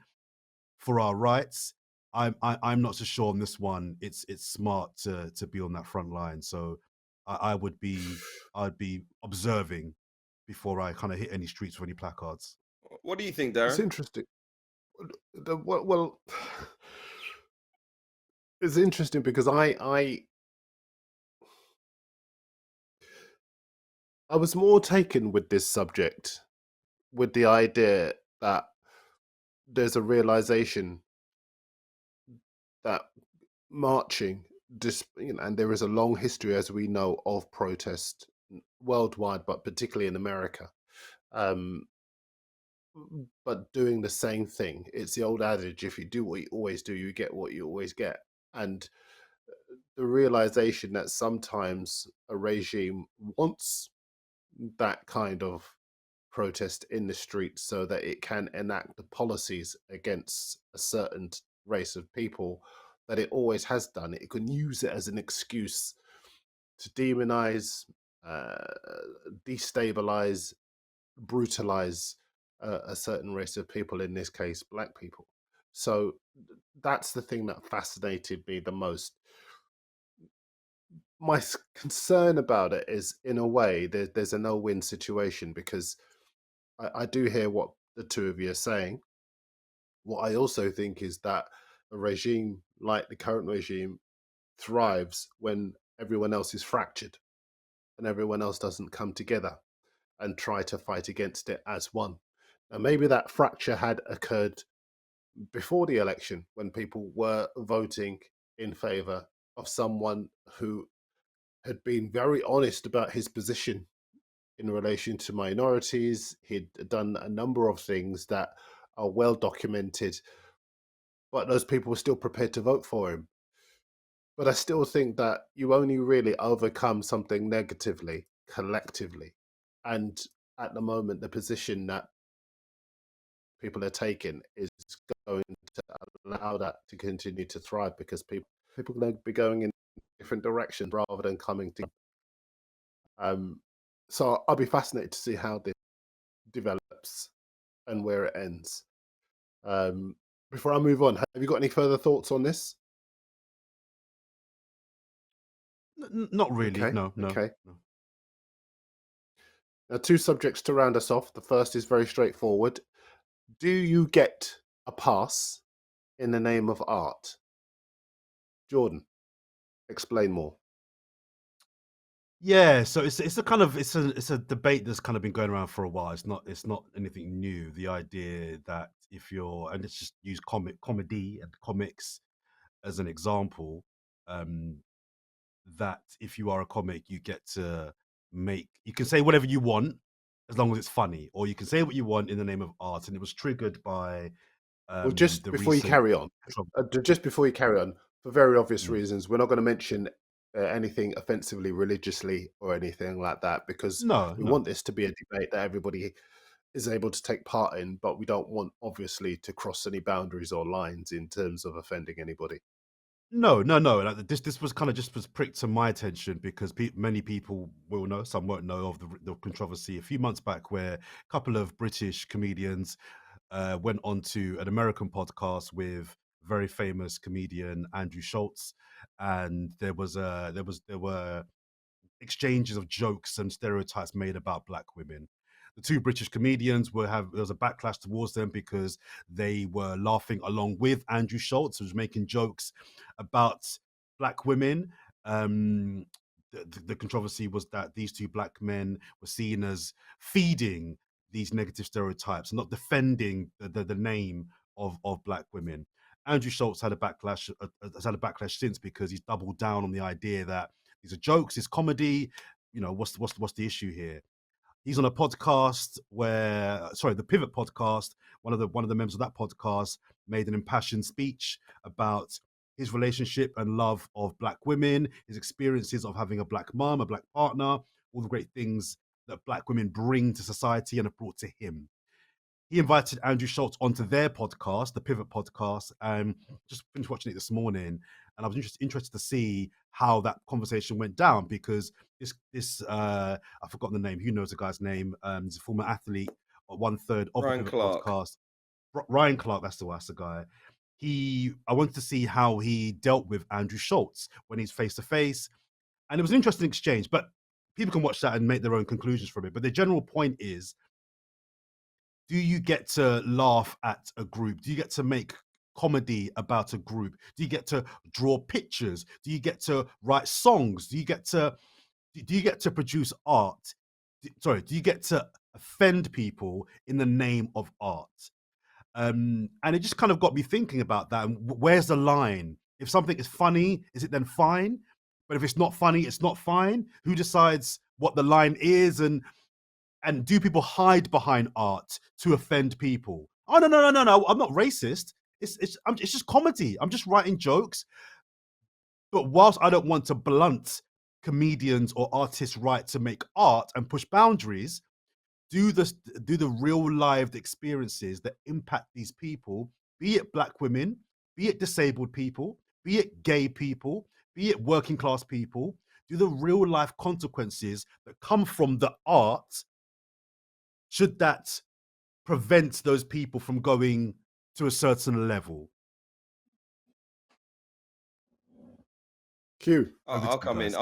for our rights. I'm not so sure on this one. It's smart to be on that front line. So I'd be observing before I kind of hit any streets with any placards. What do you think, It's Darren? interesting. Well, it's interesting because I was more taken with this subject with the idea that there's a realization that marching, and there is a long history, as we know, of protest worldwide, but particularly in America. Um, but doing the same thing. It's the old adage: if you do what you always do, you get what you always get. And the realization that sometimes a regime wants that kind of protest in the streets so that it can enact the policies against a certain race of people that it always has done. It can use it as an excuse to demonize, uh, destabilize, brutalize a certain race of people, in this case, black people. So that's the thing that fascinated me the most. My concern about it is, in a way, there's a no-win situation because I do hear what the two of you are saying. What I also think is that a regime like the current regime thrives when everyone else is fractured and everyone else doesn't come together and try to fight against it as one. Now, maybe that fracture had occurred before the election when people were voting in favor of someone who had been very honest about his position in relation to minorities. He'd done a number of things that are well documented, but those people were still prepared to vote for him. But I still think that you only really overcome something negatively, collectively. And at the moment, the position that people are taking is going to allow that to continue to thrive because people are going to be going in different directions rather than coming together. So I'll be fascinated to see how this develops and where it ends. Um, Before I move on, have you got any further thoughts on this? Not really. Okay, No, no, okay. no. Now, two subjects to round us off. The first is very straightforward. Do you get a pass in the name of art? Jordan, explain more. Yeah, so it's a kind of it's a debate that's kind of been going around for a while. It's not anything new. The idea that if you're, and let's just use comedy and comics as an example, um, that if you are a comic, you get to you can say whatever you want as long as it's funny, or you can say what you want in the name of art. And it was triggered by Well, just the before you recent carry on, controversy. just before you carry on, for very obvious Mm. reasons, we're not going to mention anything offensively religiously or anything like that, because No, we no. want this to be a debate that everybody is able to take part in, but we don't want, obviously, to cross any boundaries or lines in terms of offending anybody. No, no, no. Like this was kind of just was pricked to my attention because many people will know, some won't know of the controversy a few months back, where a couple of British comedians went on to an American podcast with very famous comedian Andrew Schultz, and there were exchanges of jokes and stereotypes made about black women. The two British comedians there was a backlash towards them because they were laughing along with Andrew Schultz, who was making jokes about black women. Um, the controversy was that these two black men were seen as feeding these negative stereotypes, not defending the name of black women. Andrew Schultz has had a backlash since because he's doubled down on the idea that these are jokes, it's comedy. You know, what's the issue here? He's on a podcast the Pivot podcast. One of the members of that podcast made an impassioned speech about his relationship and love of black women, his experiences of having a black mom, a black partner, all the great things that black women bring to society and have brought to him. He invited Andrew Schultz onto their podcast, the Pivot podcast, and just finished watching it this morning. And I was interested to see how that conversation went down because this I've forgotten the name. Who knows the guy's name? He's a former athlete, 1/3 of the Ryan Pivot Clark. podcast. Ryan Clark, that's the guy. I wanted to see how he dealt with Andrew Schultz when he's face to face, and it was an interesting exchange. But people can watch that and make their own conclusions from it. But the general point is, do you get to laugh at a group? Do you get to make comedy about a group? Do you get to draw pictures? Do you get to write songs? Do you get to produce art? Do you get to offend people in the name of art? And it just kind of got me thinking about that. And where's the line? If something is funny, is it then fine? But if it's not funny, it's not fine. Who decides what the line is? And do people hide behind art to offend people? Oh no! I'm not racist. It's just comedy. I'm just writing jokes. But whilst I don't want to blunt comedians or artists' right to make art and push boundaries, do the real lived experiences that impact these people, be it black women, be it disabled people, be it gay people, be it working class people, do the real life consequences that come from the art, should that prevent those people from going to a certain level? Q. I- Over to I'll you come in. guys.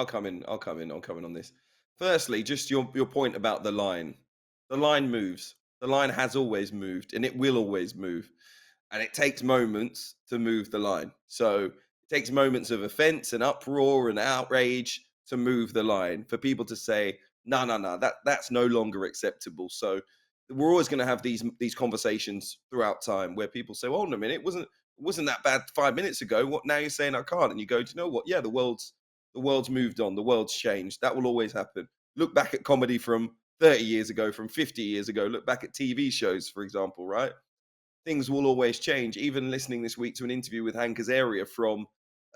I'll come in on this. Firstly, just your point about the line. The line moves. The line has always moved, and it will always move. And it takes moments to move the line. So it takes moments of offense and uproar and outrage to move the line for people to say, no, no, no, that's no longer acceptable. So we're always going to have these conversations throughout time where people say, well, hold on a minute, it wasn't that bad 5 minutes ago. What now you're saying I can't? And you go, do you know what? Yeah, the world's moved on, the world's changed. That will always happen. Look back at comedy from 30 years ago, from 50 years ago. Look back at TV shows, for example, right? Things will always change. Even listening this week to an interview with Hank Azaria from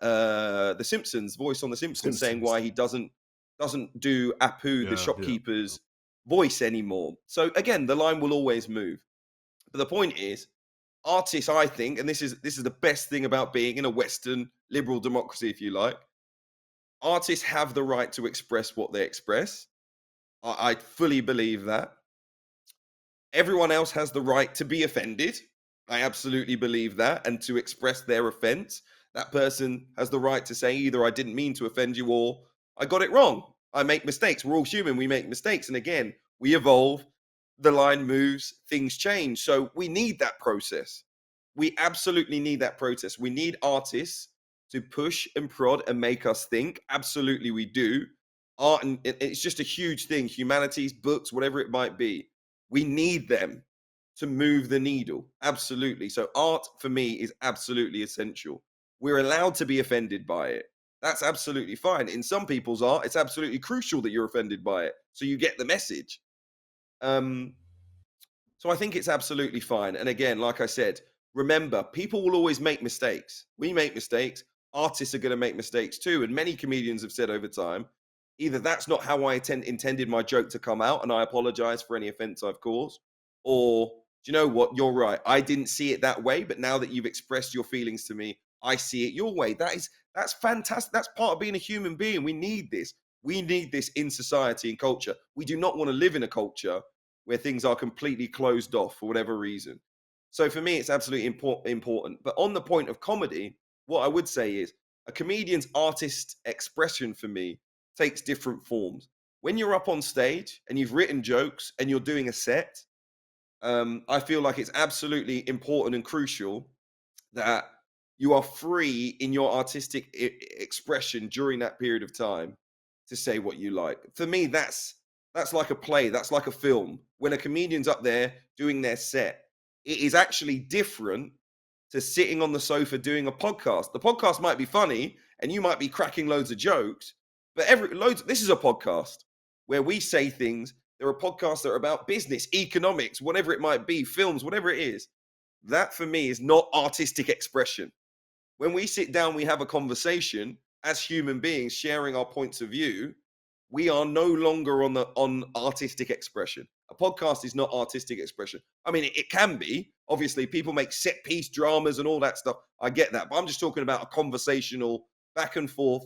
The Simpsons, voice on The Simpsons, saying Simpsons. why he doesn't do Apu, the Yeah. shopkeeper's voice anymore. So again, the line will always move. But the point is, artists, I think, and this is the best thing about being in a Western liberal democracy, if you like, artists have the right to express what they express. I fully believe that. Everyone else has the right to be offended. I absolutely believe that. And to express their offense. That person has the right to say either I didn't mean to offend you or I got it wrong. I make mistakes. We're all human. We make mistakes. And again, we evolve. The line moves. Things change. So we need that process. We absolutely need that process. We need artists to push and prod and make us think. Absolutely, we do. Art, and it's just a huge thing. Humanities, books, whatever it might be, we need them to move the needle. Absolutely. So art for me is absolutely essential. We're allowed to be offended by it. That's absolutely fine. In some people's art, it's absolutely crucial that you're offended by it, so you get the message. Um, so I think it's absolutely fine. And again, like I said, remember, people will always make mistakes. We make mistakes. Artists are going to make mistakes too. And many comedians have said over time, either that's not how I intended my joke to come out, and I apologize for any offense I've caused, or do you know what? You're right. I didn't see it that way, but now that you've expressed your feelings to me, I see it your way. That's fantastic. That's part of being a human being. We need this. We need this in society and culture. We do not want to live in a culture where things are completely closed off for whatever reason. So for me, it's absolutely important. But on the point of comedy, what I would say is a comedian's artist expression for me takes different forms. When you're up on stage and you've written jokes and you're doing a set, I feel like it's absolutely important and crucial that you are free in your artistic expression during that period of time to say what you like. For me, that's like a play, that's like a film. When a comedian's up there doing their set, it is actually different to sitting on the sofa doing a podcast. The podcast might be funny and you might be cracking loads of jokes, but this is a podcast where we say things. There are podcasts that are about business, economics, whatever it might be, films, whatever it is. That for me is not artistic expression. When we sit down, we have a conversation as human beings sharing our points of view. We are no longer on artistic expression. A podcast is not artistic expression. I mean, it can be. Obviously, people make set piece dramas and all that stuff. I get that. But I'm just talking about a conversational, back and forth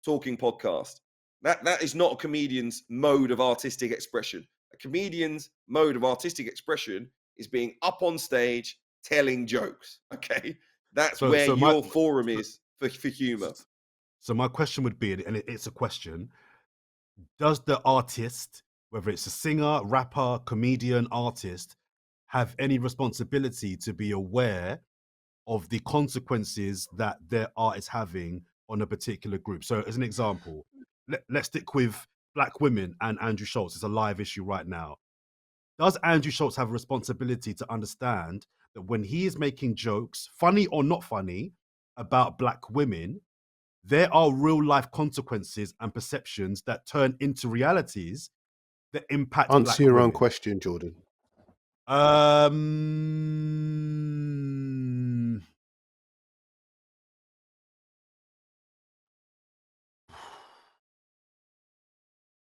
talking podcast. That is not a comedian's mode of artistic expression. A comedian's mode of artistic expression is being up on stage telling jokes. Okay, that's So, where so my your forum is for humor. so my question would be, and it's a question: does the artist, whether it's a singer, rapper, comedian, artist, have any responsibility to be aware of the consequences that their art is having on a particular group? So, as an example, let's stick with black women and Andrew Schultz. It's a live issue right now. Does Andrew Schultz have a responsibility to understand that when he is making jokes, funny or not funny, about black women, there are real life consequences and perceptions that turn into realities that impact Answer black your own women? question, Jordan. Um,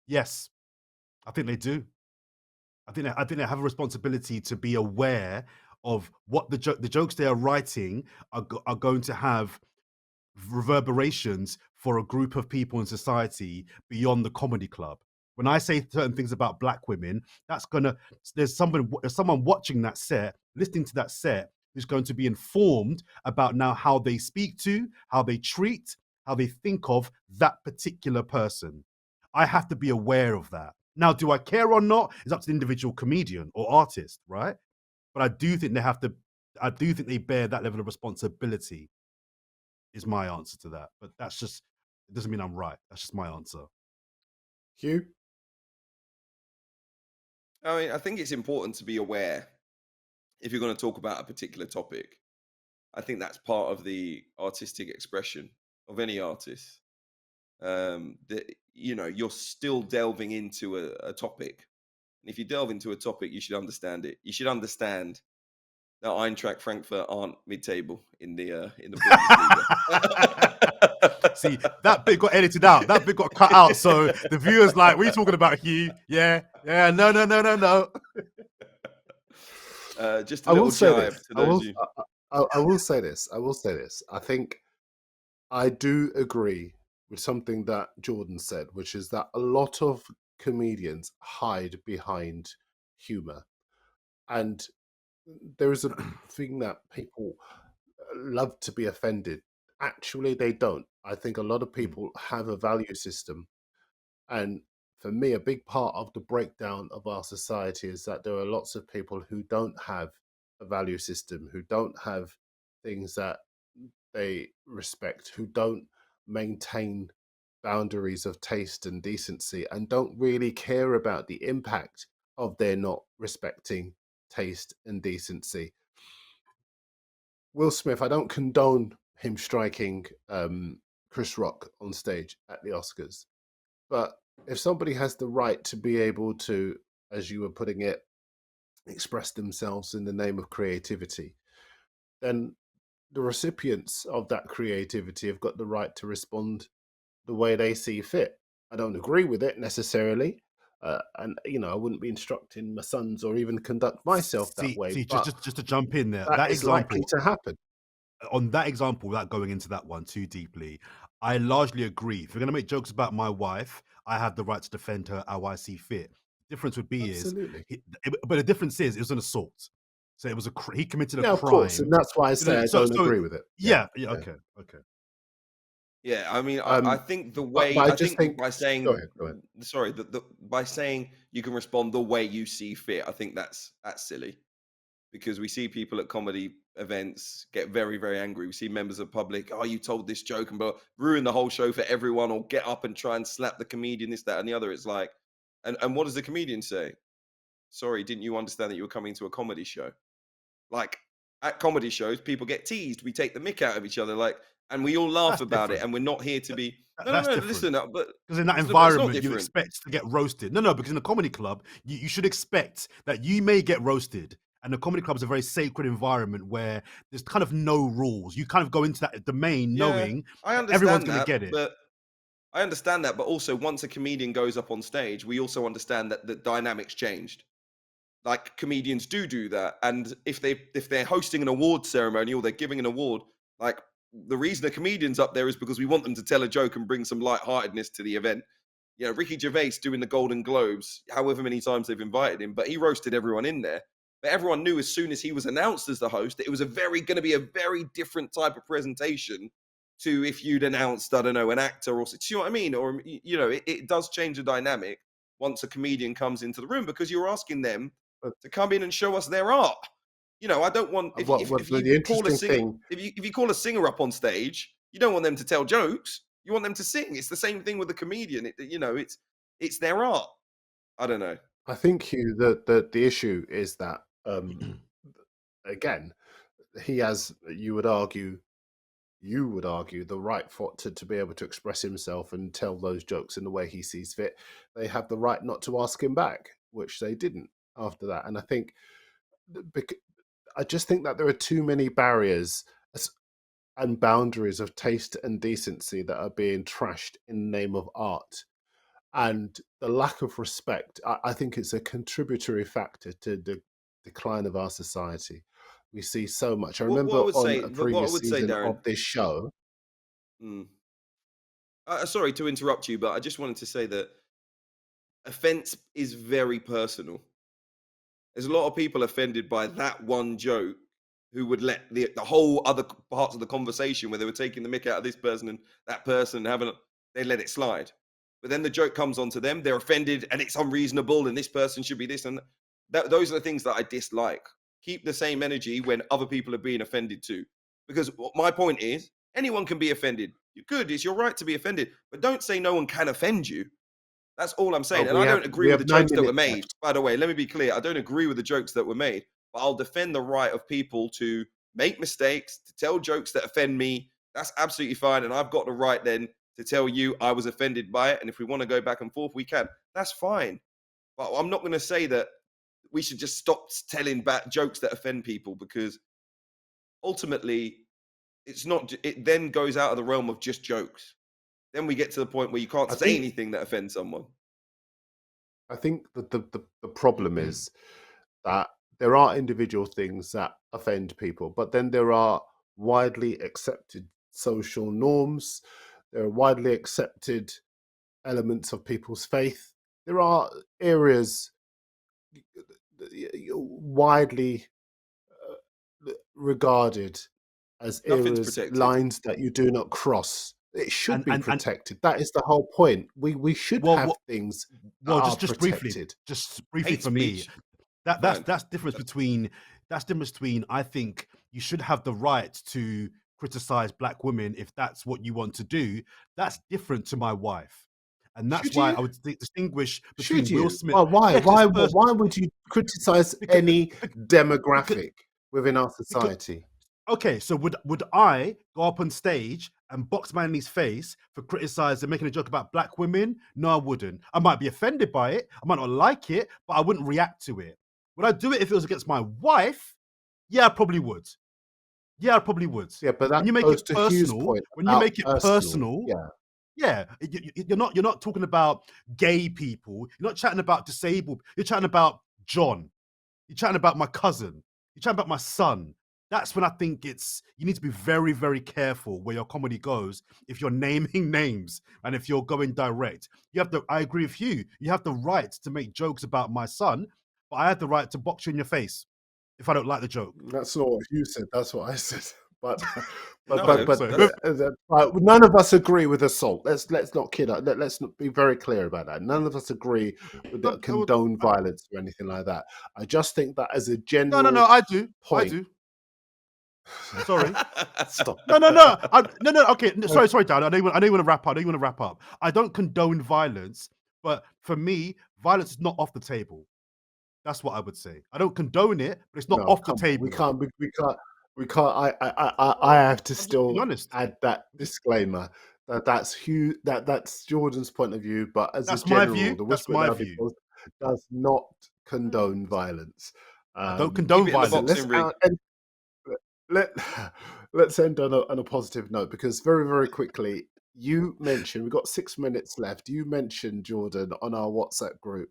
yes, I think they do. I think they have a responsibility to be aware of what the jokes they are writing are going to have reverberations for a group of people in society beyond the comedy club. When I say certain things about black women, that's gonna there's someone watching that set, listening to that set, who's going to be informed about now how they speak to, how they treat, how they think of that particular person. I have to be aware of that. Now, do I care or not? It's up to the individual comedian or artist, right? But I do think they have to. I do think they bear that level of responsibility. Is my answer to that. But that's just, it doesn't mean I'm right. That's just my answer. Hugh? I mean, I think it's important to be aware if you're going to talk about a particular topic. I think that's part of the artistic expression of any artist. That you're still delving into a topic, and if you delve into a topic, you should understand it. You should understand that Eintracht Frankfurt aren't mid-table in the Bundesliga. See, that bit got edited out. That bit got cut out. So the viewers like, what are you talking about, Hugh? Yeah, no. Just a I will little say jibe this. to those of you. I will say this. I will say this. I think I do agree with something that Jordan said, which is that a lot of comedians hide behind humor. And there is a thing that people love to be offended. Actually, they don't. I think a lot of people have a value system. And for me, a big part of the breakdown of our society is that there are lots of people who don't have a value system, who don't have things that they respect, who don't maintain boundaries of taste and decency, and don't really care about the impact of their not respecting taste and decency. Will Smith, I don't condone him striking Chris Rock on stage at the Oscars. But if somebody has the right to be able to, as you were putting it, express themselves in the name of creativity, then the recipients of that creativity have got the right to respond the way they see fit. I don't agree with it necessarily. And I wouldn't be instructing my sons or even conduct myself that way. See, But just to jump in there, that that is likely example, to happen. on that example, without going into that one too deeply, I largely agree. If you're going to make jokes about my wife, I have the right to defend her how I see fit. The difference would be Absolutely. but the difference is it was an assault. So it was he committed a Yeah, of course. crime. And that's why I You know, say I don't so agree with it. Yeah. yeah, Yeah. okay, okay. Yeah, I mean, I Um, think the but way I I just think think, by go saying ahead, go ahead. sorry, by saying you can respond the way you see fit, I think that's silly because we see people at comedy events get very, very angry. We see members of the public, oh, you told this joke and ruin the whole show for everyone, or get up and try and slap the comedian, this, that, and the other. It's like, and what does the comedian say? Sorry, didn't you understand that you were coming to a comedy show? Like at comedy shows, people get teased. We take the mick out of each other, like, and we all laugh That's about it. different. And we're not here to That, be. that- No, no, that's no. different. Listen, but Because in that but it's not environment, you different. expect to get roasted. No, because in a comedy club, you should expect that you may get roasted. And the comedy club is a very sacred environment where there's kind of no rules. You kind of go into that domain Yeah, knowing I that everyone's understand going to that, get it. but I understand that. But also, once a comedian goes up on stage, we also understand that the dynamics changed. Like comedians do that, and if they're hosting an award ceremony or they're giving an award, like the reason a comedian's up there is because we want them to tell a joke and bring some lightheartedness to the event. Ricky Gervais doing the Golden Globes, however many times they've invited him, but he roasted everyone in there. But everyone knew as soon as he was announced as the host that it was going to be a very different type of presentation to if you'd announced, I don't know, an actor or, do you know what I mean? Or, it does change the dynamic once a comedian comes into the room because you're asking them But to come in and show us their art. I don't want what if the you call a interesting singer thing, if you call a singer up on stage, you don't want them to tell jokes. You want them to sing. It's the same thing with the comedian. It's their art. I don't know. I think, Hugh, the issue is that, again, he has, you would argue the right to be able to express himself and tell those jokes in the way he sees fit. They have the right not to ask him back, which they didn't after that. And I think, I just think that there are too many barriers and boundaries of taste and decency that are being trashed in the name of art. And the lack of respect, I think it's a contributory factor to the decline of our society. We see so much. I remember on a What I previous would say, season Darren. of this show. Mm, sorry to interrupt you, but I just wanted to say that offense is very personal. There's a lot of people offended by that one joke who would let the whole other parts of the conversation where they were taking the mick out of this person and that person they let it slide. But then the joke comes onto them, they're offended and it's unreasonable and this person should be this and that. Those are the things that I dislike. Keep the same energy when other people are being offended too. Because my point is, anyone can be offended. You're good, it's your right to be offended, but don't say no one can offend you. That's all I'm saying. And I don't agree We with have the nine jokes that were minutes made. left. By the way, let me be clear. I don't agree with the jokes that were made, but I'll defend the right of people to make mistakes, to tell jokes that offend me. That's absolutely fine. And I've got the right then to tell you I was offended by it. And if we want to go back and forth, we can. That's fine. But I'm not going to say that we should just stop telling bad jokes that offend people because ultimately it's not, it then goes out of the realm of just jokes. Then we get to the point where you can't I say think anything that offends someone. that the problem is that there are individual things that offend people, but then there are widely accepted social norms. There are widely accepted elements of people's faith. There are areas widely regarded as Nothing's areas, protected. lines that you do not cross. It should be And protected. That is the whole point. We should well, have well, things that well, are just protected. briefly Hate for me, speech, that fine. that's difference between I think you should have the right to criticize black women if that's what you want to do. That's different to my wife, and that's Should why I you? would distinguish Should between Will you? Smith. Well, why? Yeah, because Why would you criticize because any because demographic within our because society? Okay, so would I go up on stage and box man in his face for criticizing, making a joke about black women? No, I wouldn't. I might be offended by it. I might not like it, but I wouldn't react to it. Would I do it if it was against my wife? Yeah, I probably would. Yeah, I probably would. Yeah, but that When you make goes it to Hugh's personal, point when you about make it personal. personal, Yeah. yeah, you're not talking about gay people. You're not chatting about disabled. You're chatting about John. You're chatting about my cousin. You're chatting about my son. That's when I think you need to be very, very careful where your comedy goes. If you're naming names and if you're going direct, I agree with you. You have the right to make jokes about my son, but I have the right to box you in your face if I don't like the joke. That's not what you said. That's what I said. But No, So none of us agree with assault. Let's not kid. Let's not be very clear about that. None of us agree with the condone violence or anything like that. I just think that as a no, general I do. point. Sorry. Stop. No. Okay, sorry, Dan. I know you want to wrap up. I don't condone violence, but for me, violence is not off the table. That's what I would say. I don't condone it, but it's not No, off the come on. We table. can't. We can't. I have to I'm just being still honest. add that disclaimer that's Jordan's point of view, but as a That's my general, view. the That's Whisper my Loudly view. does not condone violence. I don't Keep condone it in the violence. boxing ring. Let let's end on a positive note, because very, very quickly, you mentioned, we've got 6 minutes left. You mentioned, Jordan, on our WhatsApp group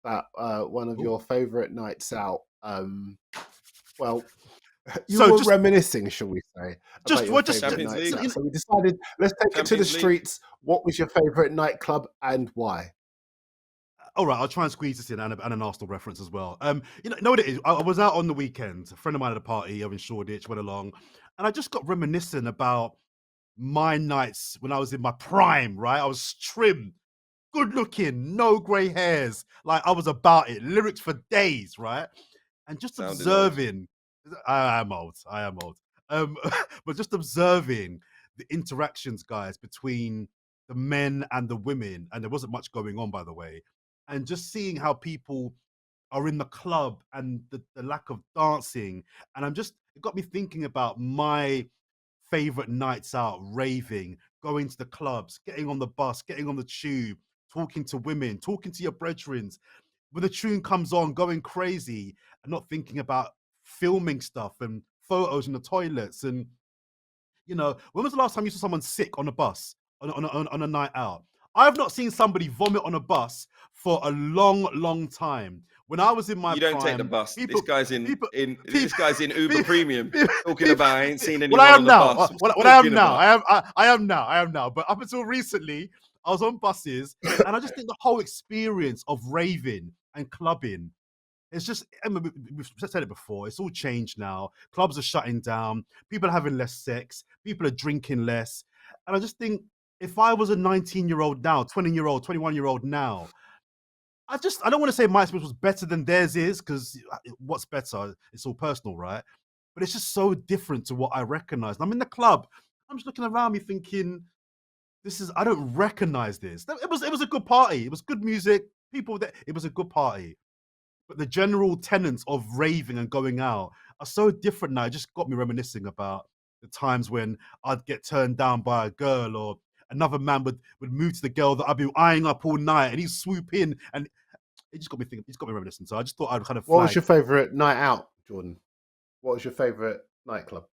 that one of Oh. your favorite nights out, well, you So were just reminiscing, shall we say, about your favorite Champions nights League. out. So we decided, let's take it to the Champions League. streets. What was your favorite nightclub and why? all right, I'll try and squeeze this in and an Arsenal reference as well. You know what it is? I was out on the weekend. A friend of mine at a party over in Shoreditch went along, and I just got reminiscent about my nights when I was in my prime. Right, I was trim, good looking, no grey hairs. Like I was about it. Lyrics for days, right? And just Sounding old. observing. I am old. But just observing the interactions, guys, between the men and the women, and there wasn't much going on, by the way, and just seeing how people are in the club and the lack of dancing, and it got me thinking about my favorite nights out, raving, going to the clubs, getting on the bus, getting on the tube, talking to women, talking to your brethrens. When the tune comes on, going crazy and not thinking about filming stuff and photos in the toilets. And, when was the last time you saw someone sick on a bus on a night out? I've not seen somebody vomit on a bus for a long, long time. When I was in my You don't take the prime, bus. people, This guy's in people, this guy's in Uber people, Premium people, talking about I ain't seen well, I anyone am on the now. bus. What I am now. I am now. But up until recently, I was on buses, and I just think the whole experience of raving and clubbing, it's just, I mean, we've said it before, it's all changed now. Clubs are shutting down. People are having less sex. People are drinking less. And I just think if I was a 19-year-old now, 20-year-old, 21-year-old now, I don't want to say my experience was better than theirs is, because what's better? It's all personal, right? But it's just so different to what I recognize. And I'm in the club. I'm just looking around me thinking, I don't recognize this. It was a good party. It was good music. It was a good party. But the general tenets of raving and going out are so different now. It just got me reminiscing about the times when I'd get turned down by a girl, or another man would move to the girl that I'd been eyeing up all night, and he'd swoop in, and it just got me thinking. It's got me reminiscing. So I just thought I'd kind of What was flag. your favorite night out, Jordan? What was your favorite nightclub?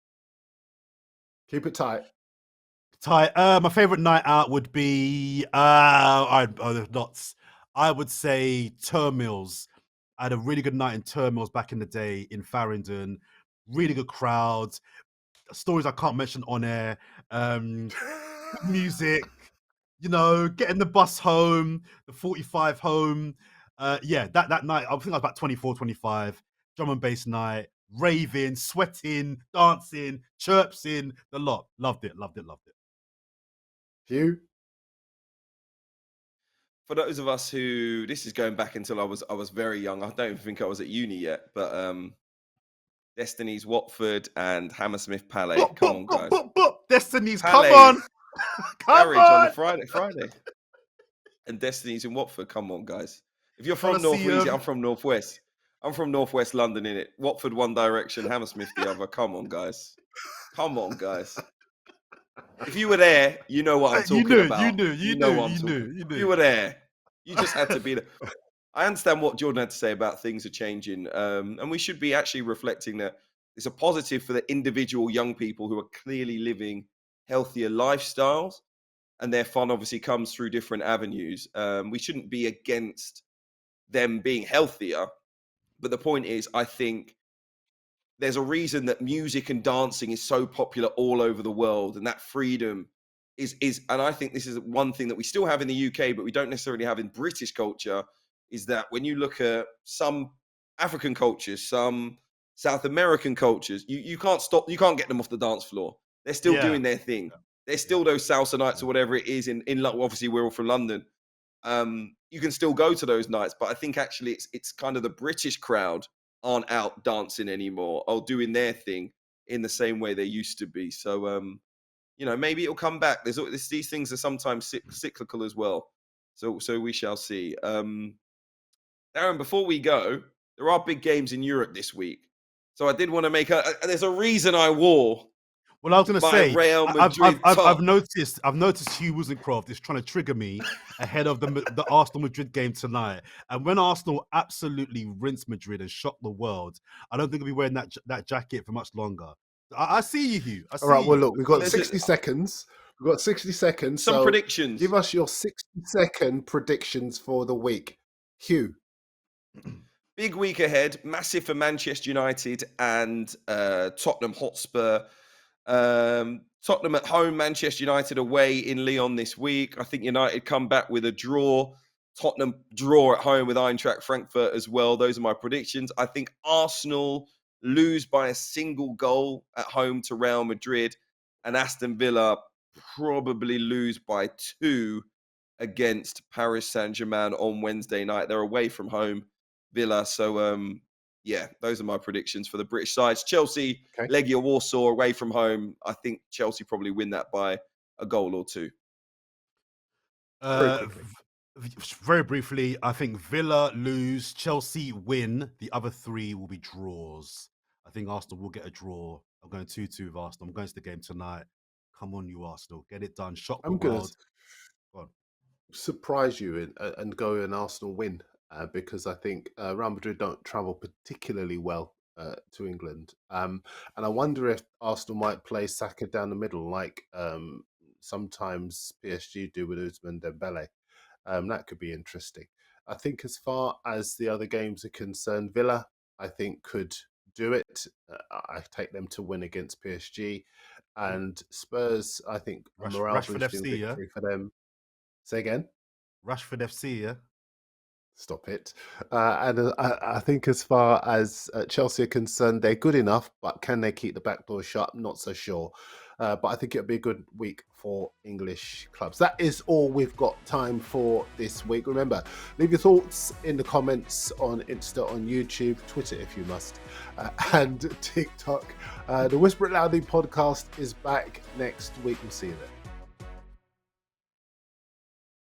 Keep it tight. My favorite night out would be I would say Termills. I had a really good night in Termills back in the day in Farringdon. Really good crowds. Stories I can't mention on air. Good music. Getting the bus home, the 45 home. Yeah, that night, I think I was about 24, 25. Drum and bass night, raving, sweating, dancing, chirpsing, the lot. Loved it. Hugh? For those of us who, this is going back until I was very young. I don't even think I was at uni yet, but Destiny's Watford and Hammersmith Palais. Come on, guys. Destiny's, Palais, come on. Come Garage on on. the Friday. And Destiny's in Watford. Come on, guys. If you're from North Colosseum. East, I'm from Northwest. I'm from Northwest London, innit? Watford one direction, Hammersmith the other. Come on, guys. Come on, guys. If you were there, you know what I'm talking about. You know what I'm talking. If you were there, you just had to be there. I understand what Jordan had to say about things are changing, and we should be actually reflecting that it's a positive for the individual young people who are clearly living healthier lifestyles, and their fun obviously comes through different avenues. We shouldn't be against them being healthier, but the point is, I think there's a reason that music and dancing is so popular all over the world, and that freedom is and I think this is one thing that we still have in the UK but we don't necessarily have in British culture, is that when you look at some African cultures, some South American cultures, you can't get them off the dance floor. They're still doing their thing. There's still those salsa nights or whatever it is in obviously we're all from London. You can still go to those nights, but I think actually it's kind of the British crowd aren't out dancing anymore or doing their thing in the same way they used to be. So, maybe it'll come back. These things are sometimes cyclical as well. So we shall see. Darren, before we go, there are big games in Europe this week. So I did want to make there's a reason I wore. Well, I was going to say, Real Madrid I've noticed Hugh Woozencroft is trying to trigger me ahead of the Arsenal Madrid game tonight. And when Arsenal absolutely rinsed Madrid and shocked the world, I don't think he'll be wearing that jacket for much longer. I see you, Hugh. All right, well, look, we've got 60 seconds. We've got 60 seconds. Some predictions. Give us your 60-second predictions for the week. Hugh. Big week ahead. Massive for Manchester United and Tottenham Hotspur. Tottenham at home, Manchester United away in Lyon this week. I think United come back with a draw. Tottenham draw at home with Eintracht Frankfurt as well. Those are my predictions. I think Arsenal lose by a single goal at home to Real Madrid, and Aston Villa probably lose by 2 against Paris Saint-Germain on Wednesday night. They're away from home, Villa. So, those are my predictions for the British sides. Chelsea, Legia Warsaw away from home. I think Chelsea probably win that by a goal or 2. Very briefly, I think Villa lose, Chelsea win. The other 3 will be draws. I think Arsenal will get a draw. I'm going 2-2 with Arsenal. I'm going to the game tonight. Come on, you Arsenal. Get it done. Shock the world. Surprise you and go an Arsenal win because I think Real Madrid don't travel particularly well to England. And I wonder if Arsenal might play Saka down the middle like sometimes PSG do with Ousmane Dembele. That could be interesting. I think as far as the other games are concerned, Villa, I think, could do it. I take them to win against PSG. And Spurs, I think, morale boosting victory for them. Say again? Rashford FC, yeah? Stop it. And I think as far as Chelsea are concerned, they're good enough, but can they keep the back door shut? Not so sure. But I think it'll be a good week for English clubs. That is all we've got time for this week. Remember, leave your thoughts in the comments on Insta, on YouTube, Twitter if you must, and TikTok. The Whisper It Loudly podcast is back next week. We'll see you there.